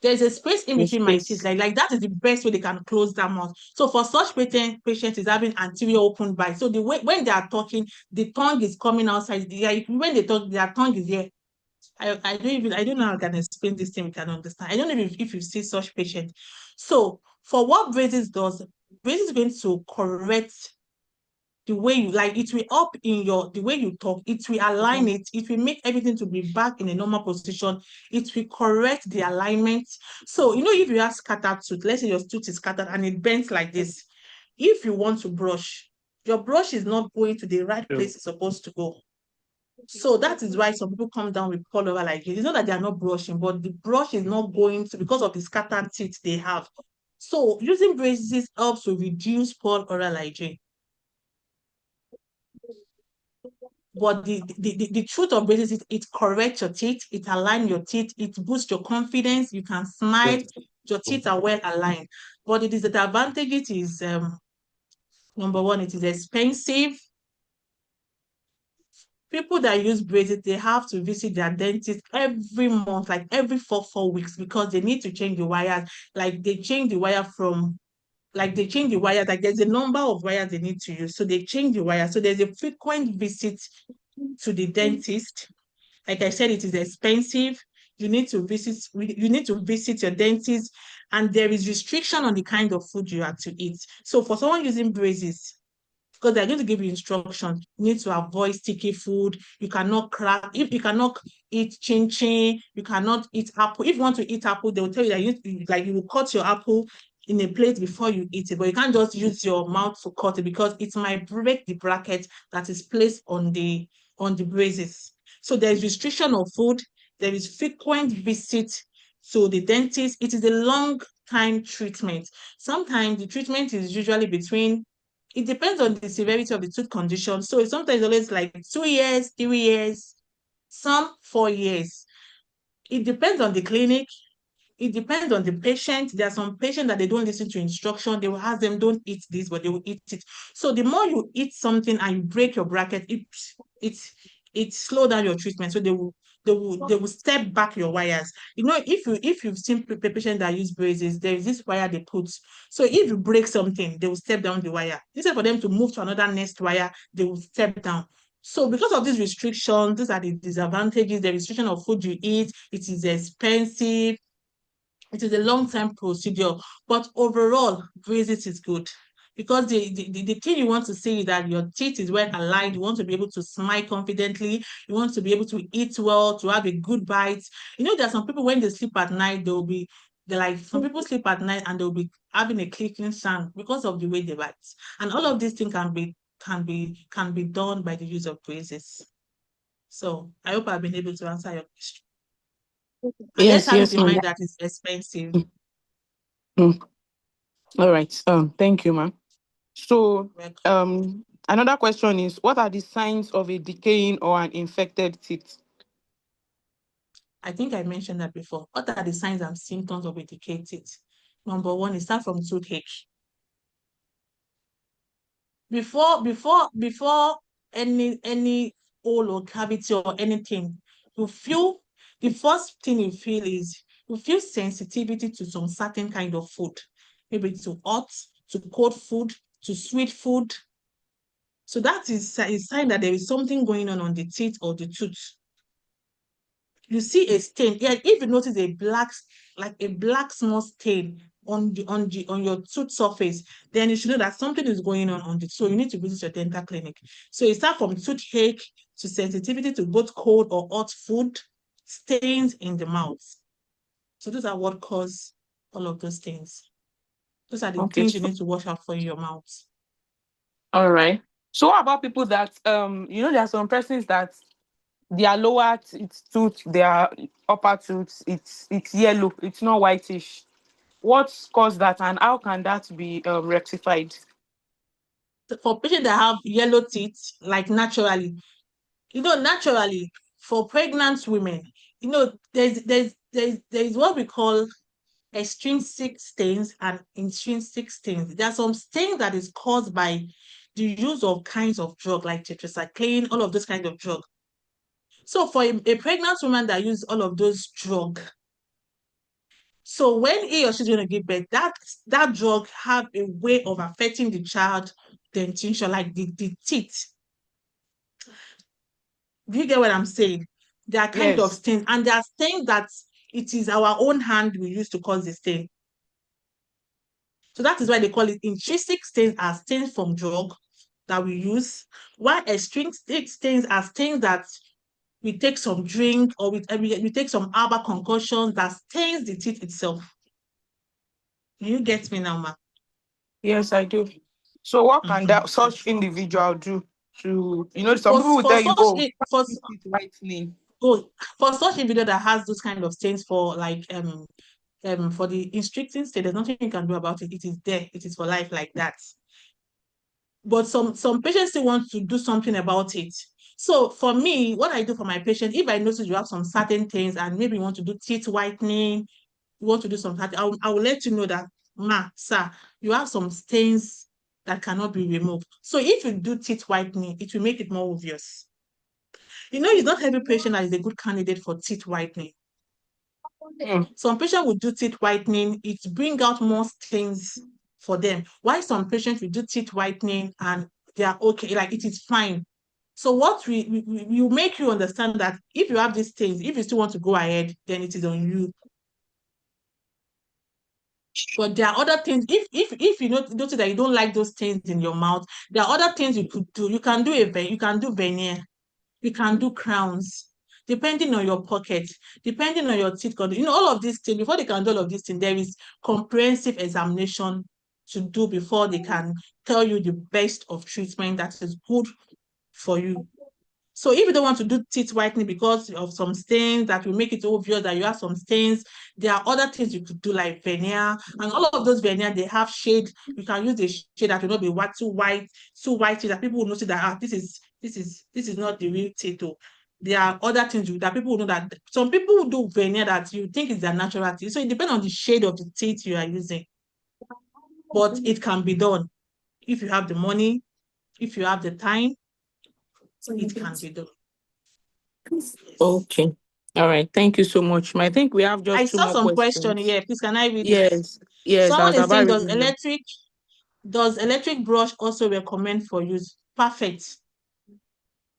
There's a space in between my teeth. Like that is the best way they can close their mouth. So for such patients is having anterior open bite. So the way when they are talking, the tongue is coming outside. When they talk, their tongue is here. I don't know how I can explain this thing, you can understand. I don't know if you see such patients. So for what braces does, braces is going to correct the way you like it will up in the way you talk, it will align it will make everything to be back in a normal position, it will correct the alignment. So if you have scattered tooth, let's say your tooth is scattered and it bends like this, if you want to brush, your brush is not going to the right place it's supposed to go. So that is why some people come down with curl oral hygiene. It's not that they are not brushing, but the brush is not going to, because of the scattered teeth they have. So using braces helps to reduce poor oral hygiene. But the truth of braces is it corrects your teeth, it aligns your teeth, it boosts your confidence, you can smile, your teeth are well aligned. But the disadvantage is number one, it is expensive. People that use braces, they have to visit their dentist every month, like every 4 weeks, because they need to change the wires. Like they change the wire like there's a number of wires they need to use. So they change the wire. So there's a frequent visit to the dentist. Like I said, it is expensive. You need to visit your dentist, and there is restriction on the kind of food you have to eat. So for someone using braces, because they're going to give you instruction. You need to avoid sticky food. You cannot if you cannot eat chin chin, you cannot eat apple. If you want to eat apple, they will tell you that you will cut your apple in a plate before you eat it, but you can't just use your mouth to cut it because it might break the bracket that is placed on the braces. So there's restriction of food, there is frequent visit to the dentist. It is a long time treatment. Sometimes the treatment is usually it depends on the severity of the tooth condition. So it's sometimes always like 2 years, 3 years, some 4 years. It depends on the clinic. It depends on the patient. There are some patients that they don't listen to instruction. They will ask them, don't eat this, but they will eat it. So the more you eat something and you break your bracket, it slow down your treatment. So they will step back your wires. If you've seen patients that use braces, there is this wire they put. So if you break something, they will step down the wire. Instead for them to move to another next wire, they will step down. So because of these restrictions, these are the disadvantages, the restriction of food you eat, it is expensive, it is a long-term procedure, but overall, braces is good because the thing you want to see is that your teeth is well aligned. You want to be able to smile confidently. You want to be able to eat well, to have a good bite. There are some people when they sleep at night, some people sleep at night and they'll be having a clicking sound because of the way they bite. And all of these things can be done by the use of braces. So I hope I've been able to answer your question. And let's Yes, have it yes, in ma'am. mind that it's expensive. Mm. All right. Thank you, ma'am. So, another question is, what are the signs of a decaying or an infected teeth? I think I mentioned that before. What are the signs and symptoms of a decayed teeth? Number one, it starts from toothache. Before any hole or cavity or anything, the first thing you feel is you feel sensitivity to some certain kind of food, maybe to hot, to cold food, to sweet food. So that is a sign that there is something going on the teeth or the tooth. You see a stain. Yeah, if you notice like a black small stain on your tooth surface, then you should know that something is going on the. So you need to visit your dental clinic. So it starts from toothache to sensitivity to both cold or hot food, stains in the mouth. So those are what cause all of those things. Those are the Okay. things you need to watch out for in your mouth. All right. So what about people that there are some persons that their lower tooth, their upper tooth, it's yellow, it's not whitish. What's caused that, and how can that be rectified? For patients that have yellow teeth, like naturally, for pregnant women, there's what we call extrinsic stains and intrinsic stains. There are some stains that is caused by the use of kinds of drug like tetracycline, all of those kinds of drug. So for a pregnant woman that use all of those drug, so when he or she's going to give birth, that drug have a way of affecting the child dentition, like the teeth. Do you get what I'm saying? They are kind of Yes. stains, and they are stains that it is our own hand we use to cause the stain. So that is why they call it intrinsic stains, are stains from drug that we use, while extrinsic stains are stains that we take some drink or we take some herbal concoction that stains the teeth itself. Do you get me now, ma? Yes, I do. So what can Mhm. that such individual do to, some For people will for tell you, such oh, i- for practice teeth whitening. oh, for such individual that has those kind of stains, for like for the restricting state, there's nothing you can do about it. It is there. It is for life like that. But some patients still want to do something about it. So for me, what I do for my patient, if I notice you have some certain things and maybe you want to do teeth whitening, you want to do something, I will let you know that, ma, sir, you have some stains that cannot be removed. So if you do teeth whitening, it will make it more obvious. It's not every patient that is a good candidate for teeth whitening. Mm. Some patients will do teeth whitening, it bring out more stains for them. Why some patients will do teeth whitening and they are okay, like it is fine. So what we will make you understand that if you have these things, if you still want to go ahead, then it is on you. But there are other things. If you notice that you don't like those things in your mouth, there are other things you could do. You can do you can do veneer, you can do crowns, depending on your pocket, depending on your teeth condition. All of these things, before they can do all of these things, there is comprehensive examination to do before they can tell you the best of treatment that is good for you. So if you don't want to do teeth whitening because of some stains that will make it obvious that you have some stains, there are other things you could do like veneer. And all of those veneer, they have shade. You can use a shade that will not be too white, that people will notice that this is not the real teeth. There are other things that people will know that some people will do veneer that you think is their natural teeth. So it depends on the shade of the teeth you are using. But it can be done. If you have the money, if you have the time, it can be done. Yes. Okay. All right. Thank you so much. I think we have I just two saw more some question questions. here. Please, can I read it? Yes. Yes, I Someone was is saying, about reading them. does electric brush also recommend for use? Perfect.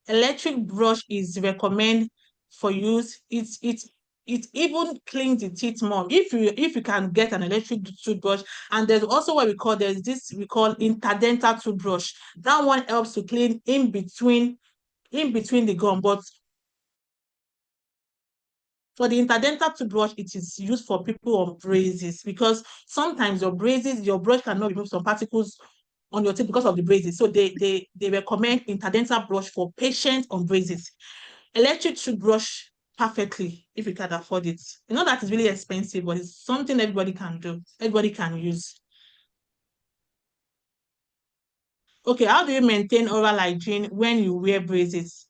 Electric brush is recommend for use. It even cleans the teeth more. If you can get an electric toothbrush, and there's also what there's this we call interdental toothbrush. That one helps to clean in between the gum. But for the interdental toothbrush, it is used for people on braces because sometimes your brush cannot remove some particles on your teeth because of the braces. So they recommend interdental brush for patients on braces. Electric toothbrush perfectly if you can afford it. That is really expensive, but it's something everybody can do. Everybody can use. Okay, how do you maintain oral hygiene when you wear braces?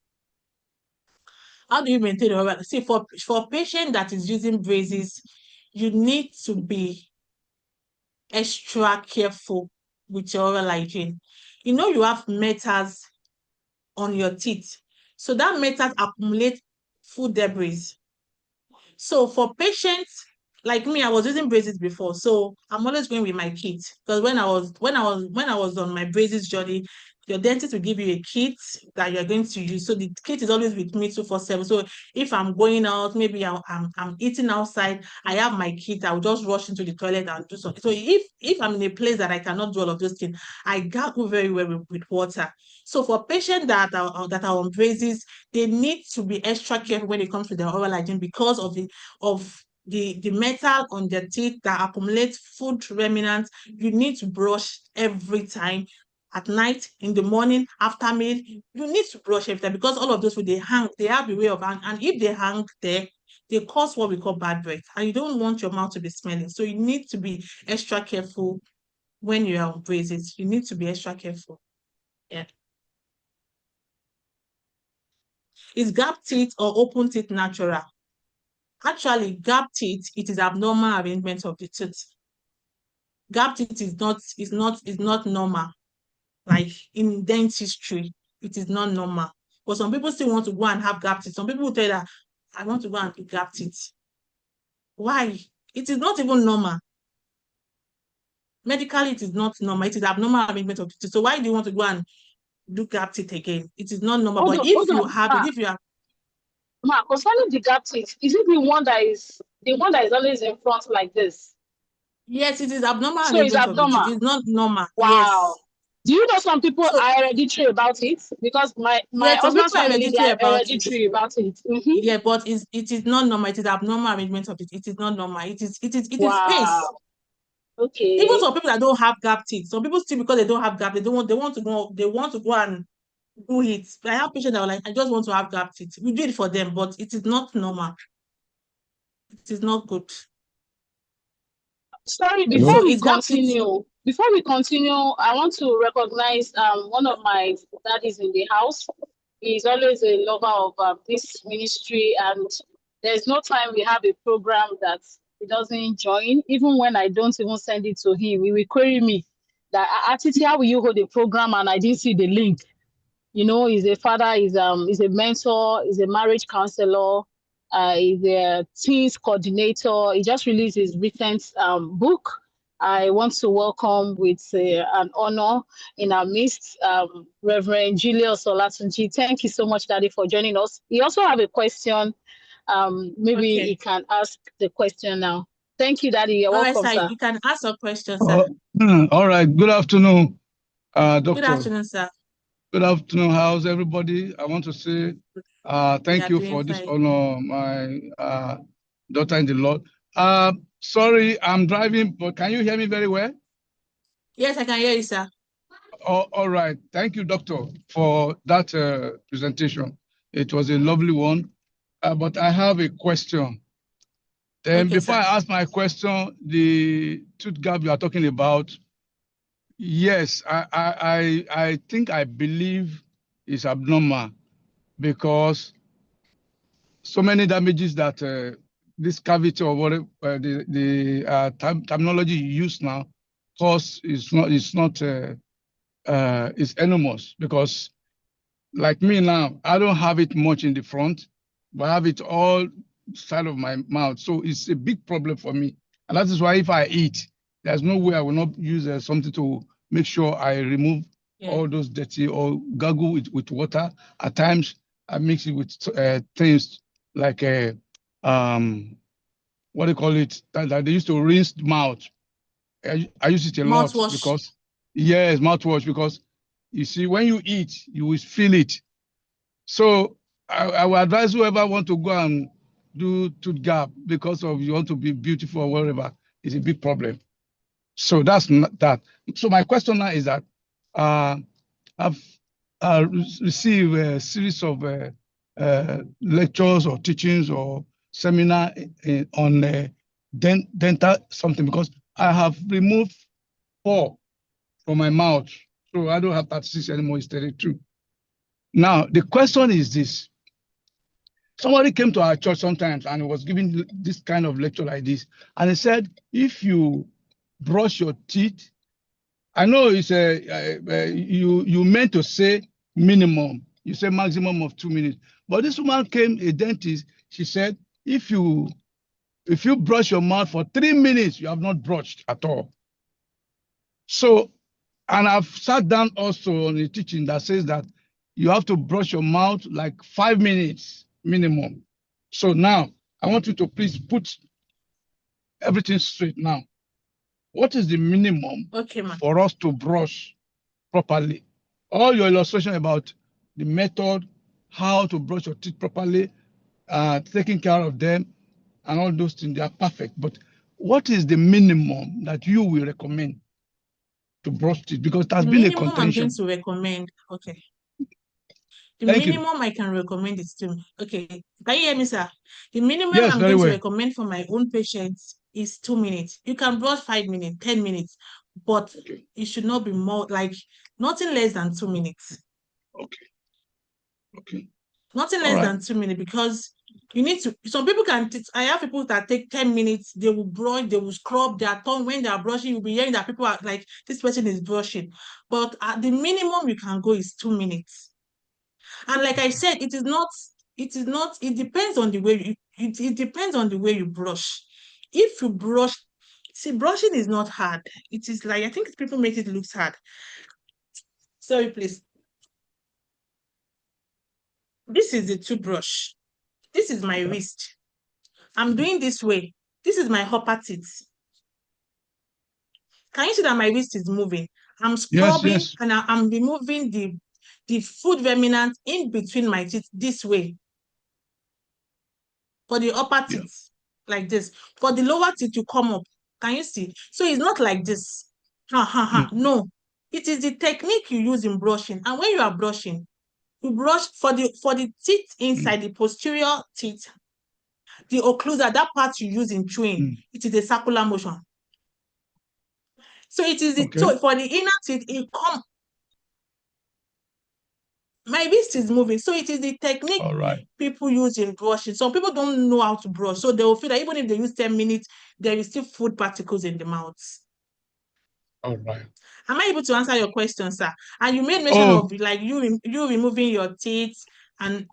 How do you maintain oral? See, for patient that is using braces, you need to be extra careful with your oral hygiene. You have metals on your teeth. So that metals accumulate food debris. So for patients like me, I was using braces before, so I'm always going with my kit because when I was on my braces journey, your dentist will give you a kit that you're going to use. So the kit is always with me 24/7. So if I'm going out, maybe I'm eating outside, I have my kit. I will just rush into the toilet and do something. So if I'm in a place that I cannot do all of those things, I gargle very well with water. So for patients that are on braces, they need to be extra careful when it comes to their oral hygiene because of the metal on their teeth that accumulates food remnants. You need to brush every time, at night, in the morning, after meal. You need to brush every time because all of those food, they have a way of hang, and if they hang there, they cause what we call bad breath, and you don't want your mouth to be smelling. So you need to be extra careful when you are on braces. You need to be extra careful. Yeah. Is gap teeth or open teeth natural? Actually, gap teeth, it is abnormal arrangement of the tooth. Gap teeth is not normal. Like in dentistry, it is not normal. But some people still want to go and have gap teeth. Some people will tell you that I want to go and do gap teeth. Why? It is not even normal. Medically, it is not normal. It is abnormal arrangement of the teeth. So why do you want to go and do gap teeth again? It is not normal. Hold But on, if hold you on. have it, if you are Concerning the gap teeth, is it the one that is always in front like this? yes, it is abnormal So it's arrangement of the teeth. abnormal. It's not normal. Wow. Yes. Do you know some people So are hereditary about it? Because my yeah, some husband's people are family, they hereditary are about it. hereditary about it. Yeah, but it is not normal. It is abnormal arrangement of it. It is not normal. It is space. Wow. Even Okay. some people that don't have gap teeth, some people still, because they don't have gap, they want to go and do it. I have patients that are like, I just want to have gap teeth. We do it for them, but it is not normal. It is not good. Sorry, Hello. So it's gap teeth. before we continue, I want to recognize one of my daddies in the house. He's always a lover of this ministry, and there's no time we have a program that he doesn't join. Even when I don't even send it to him, he will query me that, Titi, how will you hold a program and I didn't see the link? You know, he's a father, he's a mentor, he's a marriage counselor, he's a teens coordinator. He just released his recent book. I want to welcome with an honor in our midst, Reverend Julius Olatunji. Thank you so much, Daddy, for joining us. We also have a question. Maybe Okay. he can ask the question now. Thank you, Daddy. You're All right, welcome, sir. sir. You can ask a question, sir. All right. Good afternoon, Good doctor. afternoon, sir. Good afternoon. How's everybody? I want to say We thank are you doing for this fine. honor, my daughter in the Lord. Sorry, I'm driving, but can you hear me very well? Yes, I can hear you, sir. All right. Thank you, doctor, for that presentation. It was a lovely one. But I have a question. Then Okay, before sir. I ask my question, the tooth gap you are talking about, yes, I think I believe it's abnormal because so many damages that this cavity or whatever the terminology you use now cause is enormous because like me now, I don't have it much in the front, but I have it all side of my mouth. So it's a big problem for me. And that is why if I eat, there's no way I will not use something to make sure I remove Yeah. all those dirty or gargle it with water. At times, I mix it with things like what do you call it? That they used to rinse the mouth. I use it a lot Mouthwash. because, yes, mouthwash, because you see, when you eat, you will feel it. So I will advise whoever want to go and do tooth gap because of you want to be beautiful or whatever is a big problem. So that's not that. So my question now is that I've received a series of lectures or teachings or seminar on dental something because I have removed 4 from my mouth. So I don't have 36 anymore, it's 32. Now, the question is this. Somebody came to our church sometimes and was giving this kind of lecture like this. And he said, if you brush your teeth, I know it's you meant to say minimum, you say maximum of 2 minutes. But this woman came, a dentist, she said, if you brush your mouth for 3 minutes, you have not brushed at all. So, and I've sat down also on a teaching that says that you have to brush your mouth like 5 minutes minimum. So now I want you to please put everything straight now. What is the minimum Okay, ma. for us to brush properly? All your illustration about the method, how to brush your teeth properly, taking care of them, and all those things, they are perfect. But what is the minimum that you will recommend to brush teeth? Because it has The been a minimum I'm going contention. to recommend. Okay. The Thank you. minimum I can recommend is to, okay. Can you hear me, sir? The minimum Yes, I'm very going to well. recommend for my own patients is 2 minutes. You can brush 5 minutes, 10 minutes, but Okay. it should not be more, like nothing less than 2 minutes. Okay. Okay. Nothing All less right. than 2 minutes, because you need to, some people can, I have people that take 10 minutes, they will brush, they will scrub their tongue. When they are brushing, you'll be hearing that people are like, this person is brushing. But at the minimum you can go is 2 minutes. And like I said, it depends on the way it depends on the way you brush. If you brush, see, brushing is not hard. It is like, I think people make it look hard. Sorry, please. This is the toothbrush. This is my wrist. I'm doing this way. This is my upper teeth. Can you see that my wrist is moving? I'm Yes, scrubbing yes. and I'm removing the food remnant in between my teeth this way for the upper Yeah. teeth, like this. For the lower teeth to come up. Can you see? So it's not like this. Ha ha ha. Mm. No. It is the technique you use in brushing. And when you are brushing, you brush for the teeth Mm. inside the posterior teeth, the occlusal, that part you use in chewing, Mm. it is a circular motion. So it is Okay. so for the inner teeth, it come. My wrist is moving. So it is the technique All right. people use in brushing. Some people don't know how to brush. So they will feel that even if they use 10 minutes, there is still food particles in the mouth. All right. Am I able to answer your question, sir? And you made mention Oh, of like you removing your teeth. And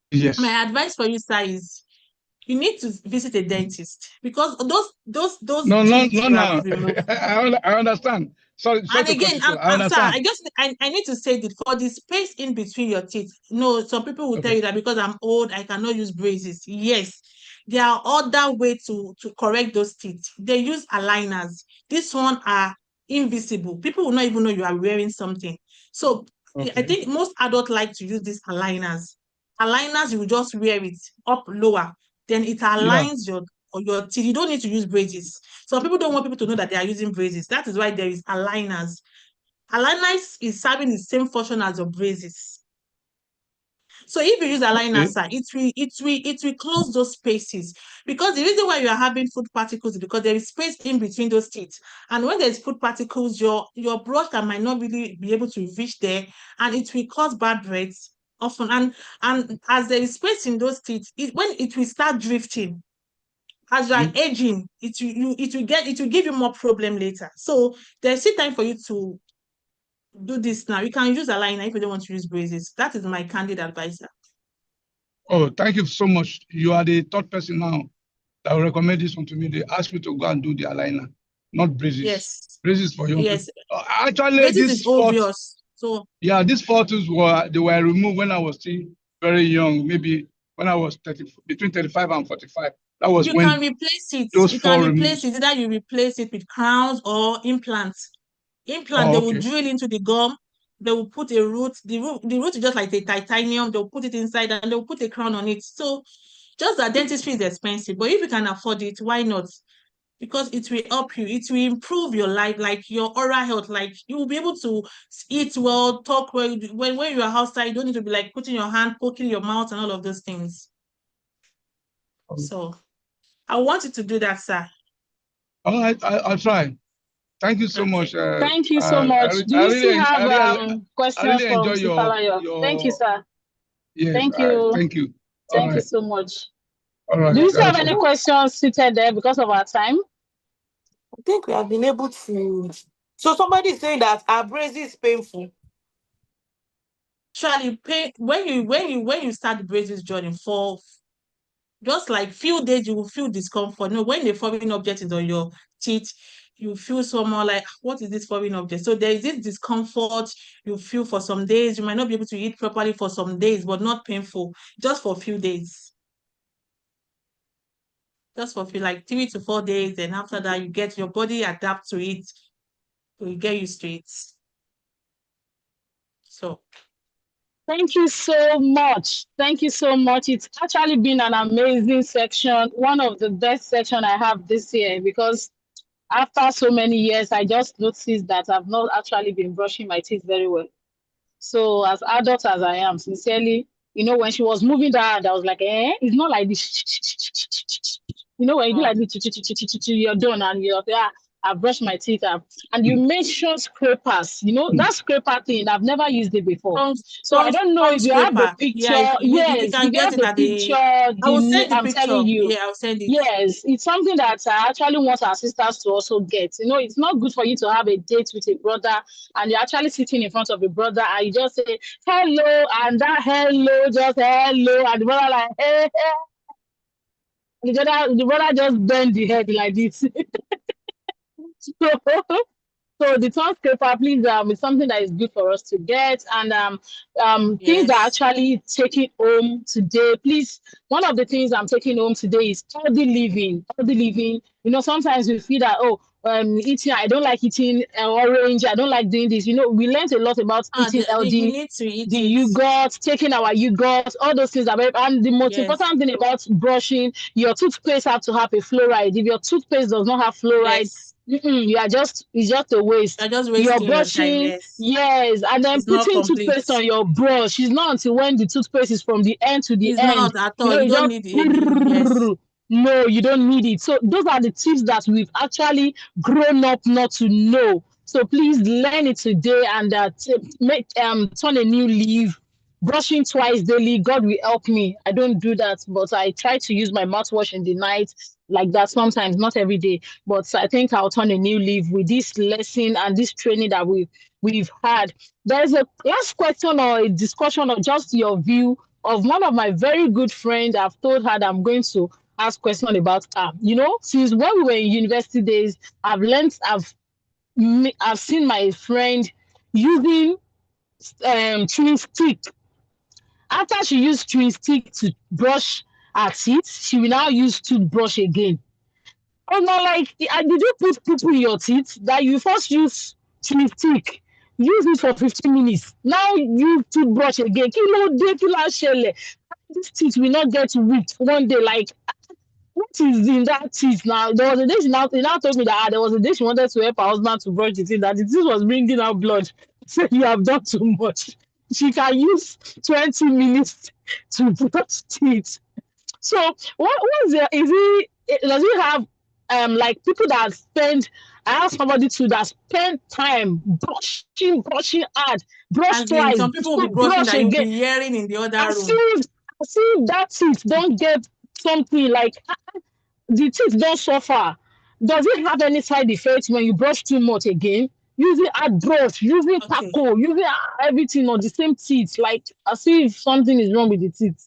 yes. my advice for you, sir, is you need to visit a dentist because those No, no, teeth no, you have no. removed. I understand. Sorry And to cut again, you short. I sir, understand. I need to say that for the space in between your teeth. No, some people will tell Okay. you that because I'm old, I cannot use braces. Yes, there are other ways to correct those teeth. They use aligners. This one are invisible. People will not even know you are wearing something. So I Okay. think most adults like to use these aligners. Aligners, you will just wear it up lower, then it Yeah. aligns your teeth. You don't need to use braces. Some people don't want people to know that they are using braces. That is why there is aligners. Aligners is serving the same function as your braces. So if you use aligners, Okay. sir, it will close those spaces. Because the reason why you are having food particles is because there is space in between those teeth. And when there's food particles, your brush might not really be able to reach there, and it will cause bad breath often. And as there is space in those teeth, when it will start drifting, as you are Mm. aging, it will give you more problem later. So there's still time for you to do this now. You can use a liner if you don't want to use braces. That is my candid advisor. Oh, thank you so much. You are the third person now that will recommend this one to me. They asked me to go and do the aligner, not braces. Yes. Braces for young people. Yes. Actually, Braces is this fourth, obvious. So yeah, these photos were removed when I was still very young, maybe when I was 30, between 35 and 45. That was you can when replace it. those You can four replace removes. it. Either you replace it with crowns or implants. Implant, Oh, they will okay. drill into the gum. They will put a root. The root is just like a titanium. They'll put it inside and they'll put a crown on it. So just that dentistry is expensive. But if you can afford it, why not? Because it will help you, it will improve your life, like your oral health, like you will be able to eat well, talk well. When you're outside, you don't need to be like putting your hand, poking your mouth and all of those things. So I want you to do that, sir. All right, I'll try. Thank you so much. Okay. Thank you so much. Do we still have I questions really from enjoy Sifalayo? Thank you, your sir. yes. Thank you. Thank you. All Thank you right, so much. all right. Do we still have That's any all. questions seated there because of our time? I think we have been able to. So somebody is saying that our braces is painful. Actually, pain when you start the braces journey for just like few days, you will feel discomfort. No, when the foreign object is on your teeth, you feel somehow like, what is this foreign object? So there is this discomfort you feel for some days. You might not be able to eat properly for some days, but not painful, just for a few days. Just for feel like 3 to 4 days, and after that, you get your body adapt to it, you get used to it. So Thank you so much. Thank you so much. It's actually been an amazing section, one of the best section I have this year, because after so many years, I just noticed that I've not actually been brushing my teeth very well. So as adult as I am, sincerely, when she was moving that, I was like, it's not like this. When you do like this, you're done and you're yeah, I brushed my teeth up. And you Mm, mentioned scrapers. mm. That scraper thing, I've never used it before. tongue, So I tongue, don't know tongue if you have the scraper. picture. Yeah, you Yes, can if you get have it the at picture, I will the name, send the I'm picture. telling you. Yeah, I'll send it. Yes, it's something that I actually want our sisters to also get. It's not good for you to have a date with a brother and you're actually sitting in front of a brother and you just say hello, and that hello, just hello, and the brother like hey, hey. The brother just bend the head like this. So the tongue scraper, please, is something that is good for us to get. And things that are Yes. actually taking home today. Please, one of the things I'm taking home today is healthy living. Healthy living. Sometimes we feel that eating. I don't like eating orange. I don't like doing this. You know, we learned a lot about eating You healthy, need to eat the it. yogurt, taking our yogurt, all those things are very, and the most Yes. important thing about brushing, your toothpaste have to have a fluoride. If your toothpaste does not have fluoride, Yes. it's just a waste. You're just You're wasting your time. brushing, Yes. yes, and then It's not putting complete. toothpaste on your brush. It's not until when the toothpaste is from the end to the It's end. not at You all. know, You you don't just need it again. Yes. no, you don't need it. So those are the tips that we've actually grown up not to know. So please learn it today and make turn a new leaf. Brushing twice daily, God will help me. I don't do that, but I try to use my mouthwash in the night like that sometimes, not every day. But I think I'll turn a new leaf with this lesson and this training that we've had. There's a last question or a discussion or just your view of one of my very good friends. I've told her that I'm going to ask question about her. You know, since when we were in university days, I've seen my friend using chewing stick. After she used chewing stick to brush her teeth, she will now use toothbrush again. Oh no, like did you put poo in your teeth that you first use chewing stick? Use it for 15 minutes. Now use toothbrush again. Kilo de kilo shele. This teeth will not get weak one day. Like what is in that teeth now? There was a day she now told me that there was a day she wanted to help her husband to brush the teeth, that the teeth was bringing out blood. So you have done too much. She can use 20 minutes to brush teeth. So what's the is it does it have like people that spend I have somebody too that spend time brushing hard, brush As in, twice, some people will be brushing brush that you'll again. be hearing in the other I room. see that teeth don't get something like the teeth don't suffer. Does it have any side effects when you brush too much again? Using hard brush, using Okay. taco, using everything on the same teeth, like I see if something is wrong with the teeth.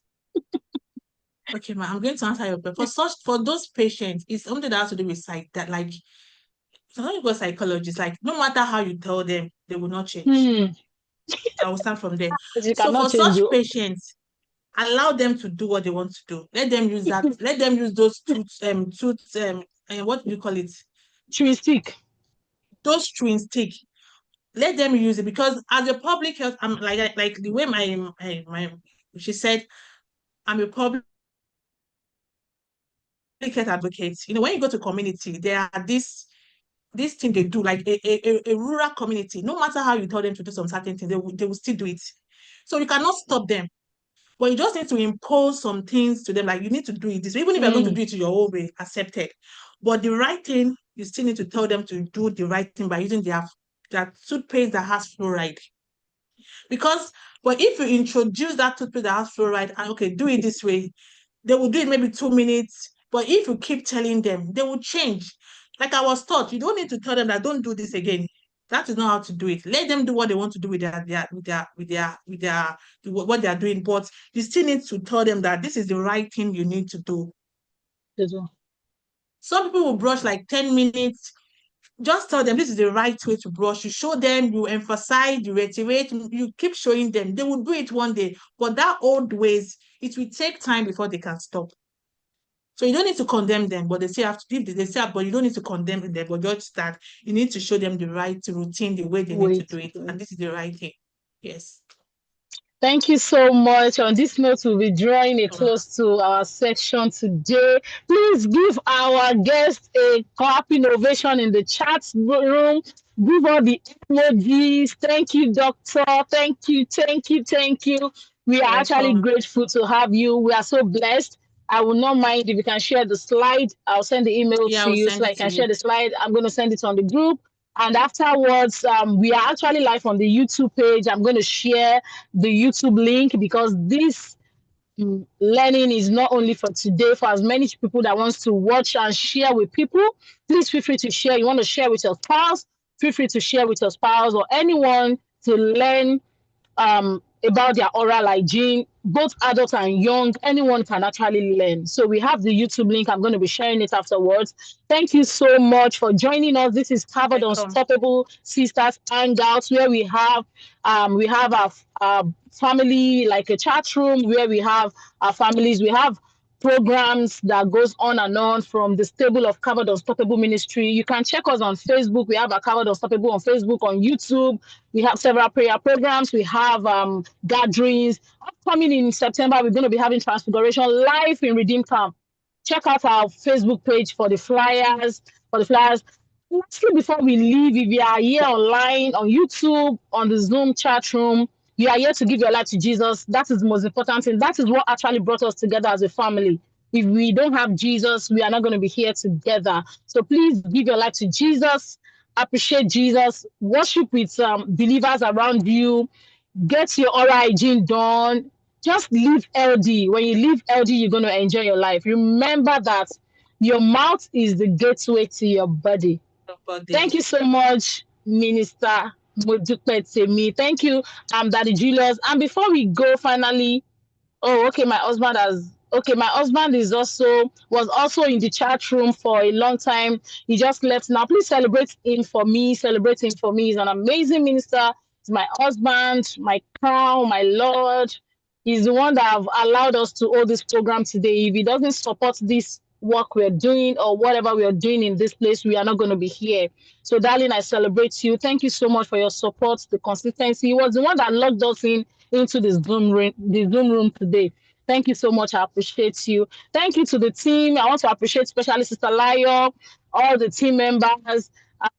Okay, ma, I'm going to answer your question. For those patients, it's something that has to do with that like sometimes you go psychologists, like no matter how you tell them, they will not change. Hmm. I will start from there. But you So cannot for change such you. patients, allow them to do what they want to do. Let them use that. Let them use those what do you call it? Chewing stick. Those chewing stick. Let them use it because as a public health, I'm like the way my she said, I'm a public health advocate. You know, when you go to community, there are this thing they do, like a rural community. No matter how you tell them to do some certain things, they will still do it. So you cannot stop them. But you just need to impose some things to them, like you need to do it this way. Even if you're going to do it your own way, accepted. But the right thing, you still need to tell them to do the right thing by using their toothpaste that has fluoride. Because, but if you introduce that toothpaste that has fluoride and okay, do it this way, they will do it maybe 2 minutes. But if you keep telling them, they will change. Like I was taught, you don't need to tell them that don't do this again. That is not how to do it. Let them do what they want to do with what they are doing. But you still need to tell them that this is the right thing you need to do. Some people will brush like 10 minutes. Just tell them this is the right way to brush. You show them, you emphasize, you reiterate, you keep showing them. They will do it one day. But that old ways, it will take time before they can stop. So you don't need to condemn them, but they still have to give they say, but you don't need to condemn them, but just that you need to show them the right routine, the way they need to Wait. do it. And this is the right thing. Yes. Thank you so much. On this note, we'll be drawing a close to our section today. Please give our guest a clapping ovation in the chat room. Give all the emojis. Thank you, doctor. Thank you, thank you, thank you. We are actually Welcome. grateful to have you. We are so blessed. I will not mind if you can share the slide. I'll send the email Yeah, to I'll you so send I it to can you. share the slide. I'm going to send it on the group. And afterwards, we are actually live on the YouTube page. I'm going to share the YouTube link because this learning is not only for today, for as many people that wants to watch and share with people. Please feel free to share. You want to share with your spouse, feel free to share with your spouse or anyone to learn about their oral hygiene. Both adults and young, anyone can actually learn. So we have the YouTube link. I'm going to be sharing it afterwards. Thank you so much for joining us. This is Harvard Welcome. Unstoppable Sisters Hangouts, where we have our family, like a chat room where we have our families. We have programs that goes on and on from the stable of Covered Unstoppable Ministry. You can check us on Facebook. We have a Covered Unstoppable on Facebook, on YouTube. We have several prayer programs. We have gatherings. Upcoming in September, we're going to be having Transfiguration live in Redeem Camp. Check out our Facebook page for the flyers. Lastly, before we leave, if you are here online, on YouTube, on the Zoom chat room, you are here to give your life to Jesus. That is the most important thing. That is what actually brought us together as a family. If we don't have Jesus, we are not going to be here together. So please give your life to Jesus. Appreciate Jesus. Worship with believers around you. Get your oral hygiene done. Just live LD. When you live LD, you're going to enjoy your life. Remember that your mouth is the gateway to your body. Thank you so much, Minister Modupetemi. Thank you, Daddy Julius. And before we go, finally, my husband was also in the chat room for a long time. He just left now. Please celebrate him for me. Celebrate him for me. He's an amazing minister. He's my husband, my crown, my Lord. He's the one that have allowed us to hold this program today. If he doesn't support this work we're doing or whatever we are doing in this place, we are not going to be here. So, darling, I celebrate you. Thank you so much for your support, the consistency. He was the one that logged us into the Zoom room today. Thank you so much. I appreciate you. Thank you to the team. I want to appreciate especially Sister Layo, all the team members,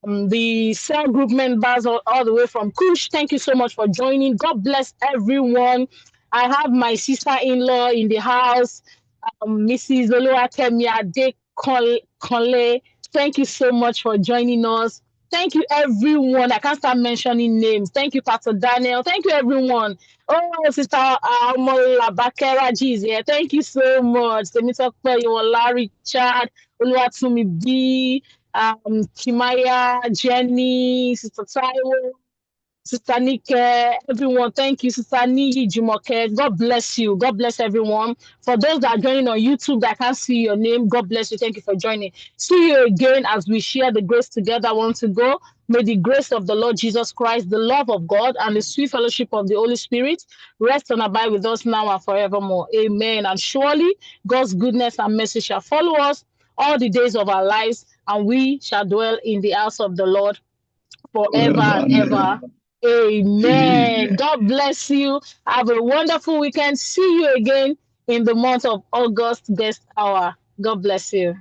the cell group members, all the way from Kush. Thank you so much for joining. God bless everyone. I have my sister-in-law in the house, Mrs. Oluwakemi Ade Conle. Thank you so much for joining us. Thank you, everyone. I can't start mentioning names. Thank you, Pastor Daniel. Thank you, everyone. Oh, Sister Amola Bakeraji is here. Thank you so much. Temitope Yola, Richard, Oluwatumi B, Kimaya, Jenny, Sister Taiwo, Sister Nike, everyone. Thank you, Sister Niyi Jumoke. God bless you. God bless everyone. For those that are joining on YouTube that can't see your name, God bless you. Thank you for joining. See you again as we share the grace together. I want to go. May the grace of the Lord Jesus Christ, the love of God, and the sweet fellowship of the Holy Spirit rest and abide with us now and forevermore. Amen. And surely God's goodness and mercy shall follow us all the days of our lives, and we shall dwell in the house of the Lord forever and ever. Amen. God bless you. Have a wonderful weekend. See you again in the month of August, guest hour. God bless you.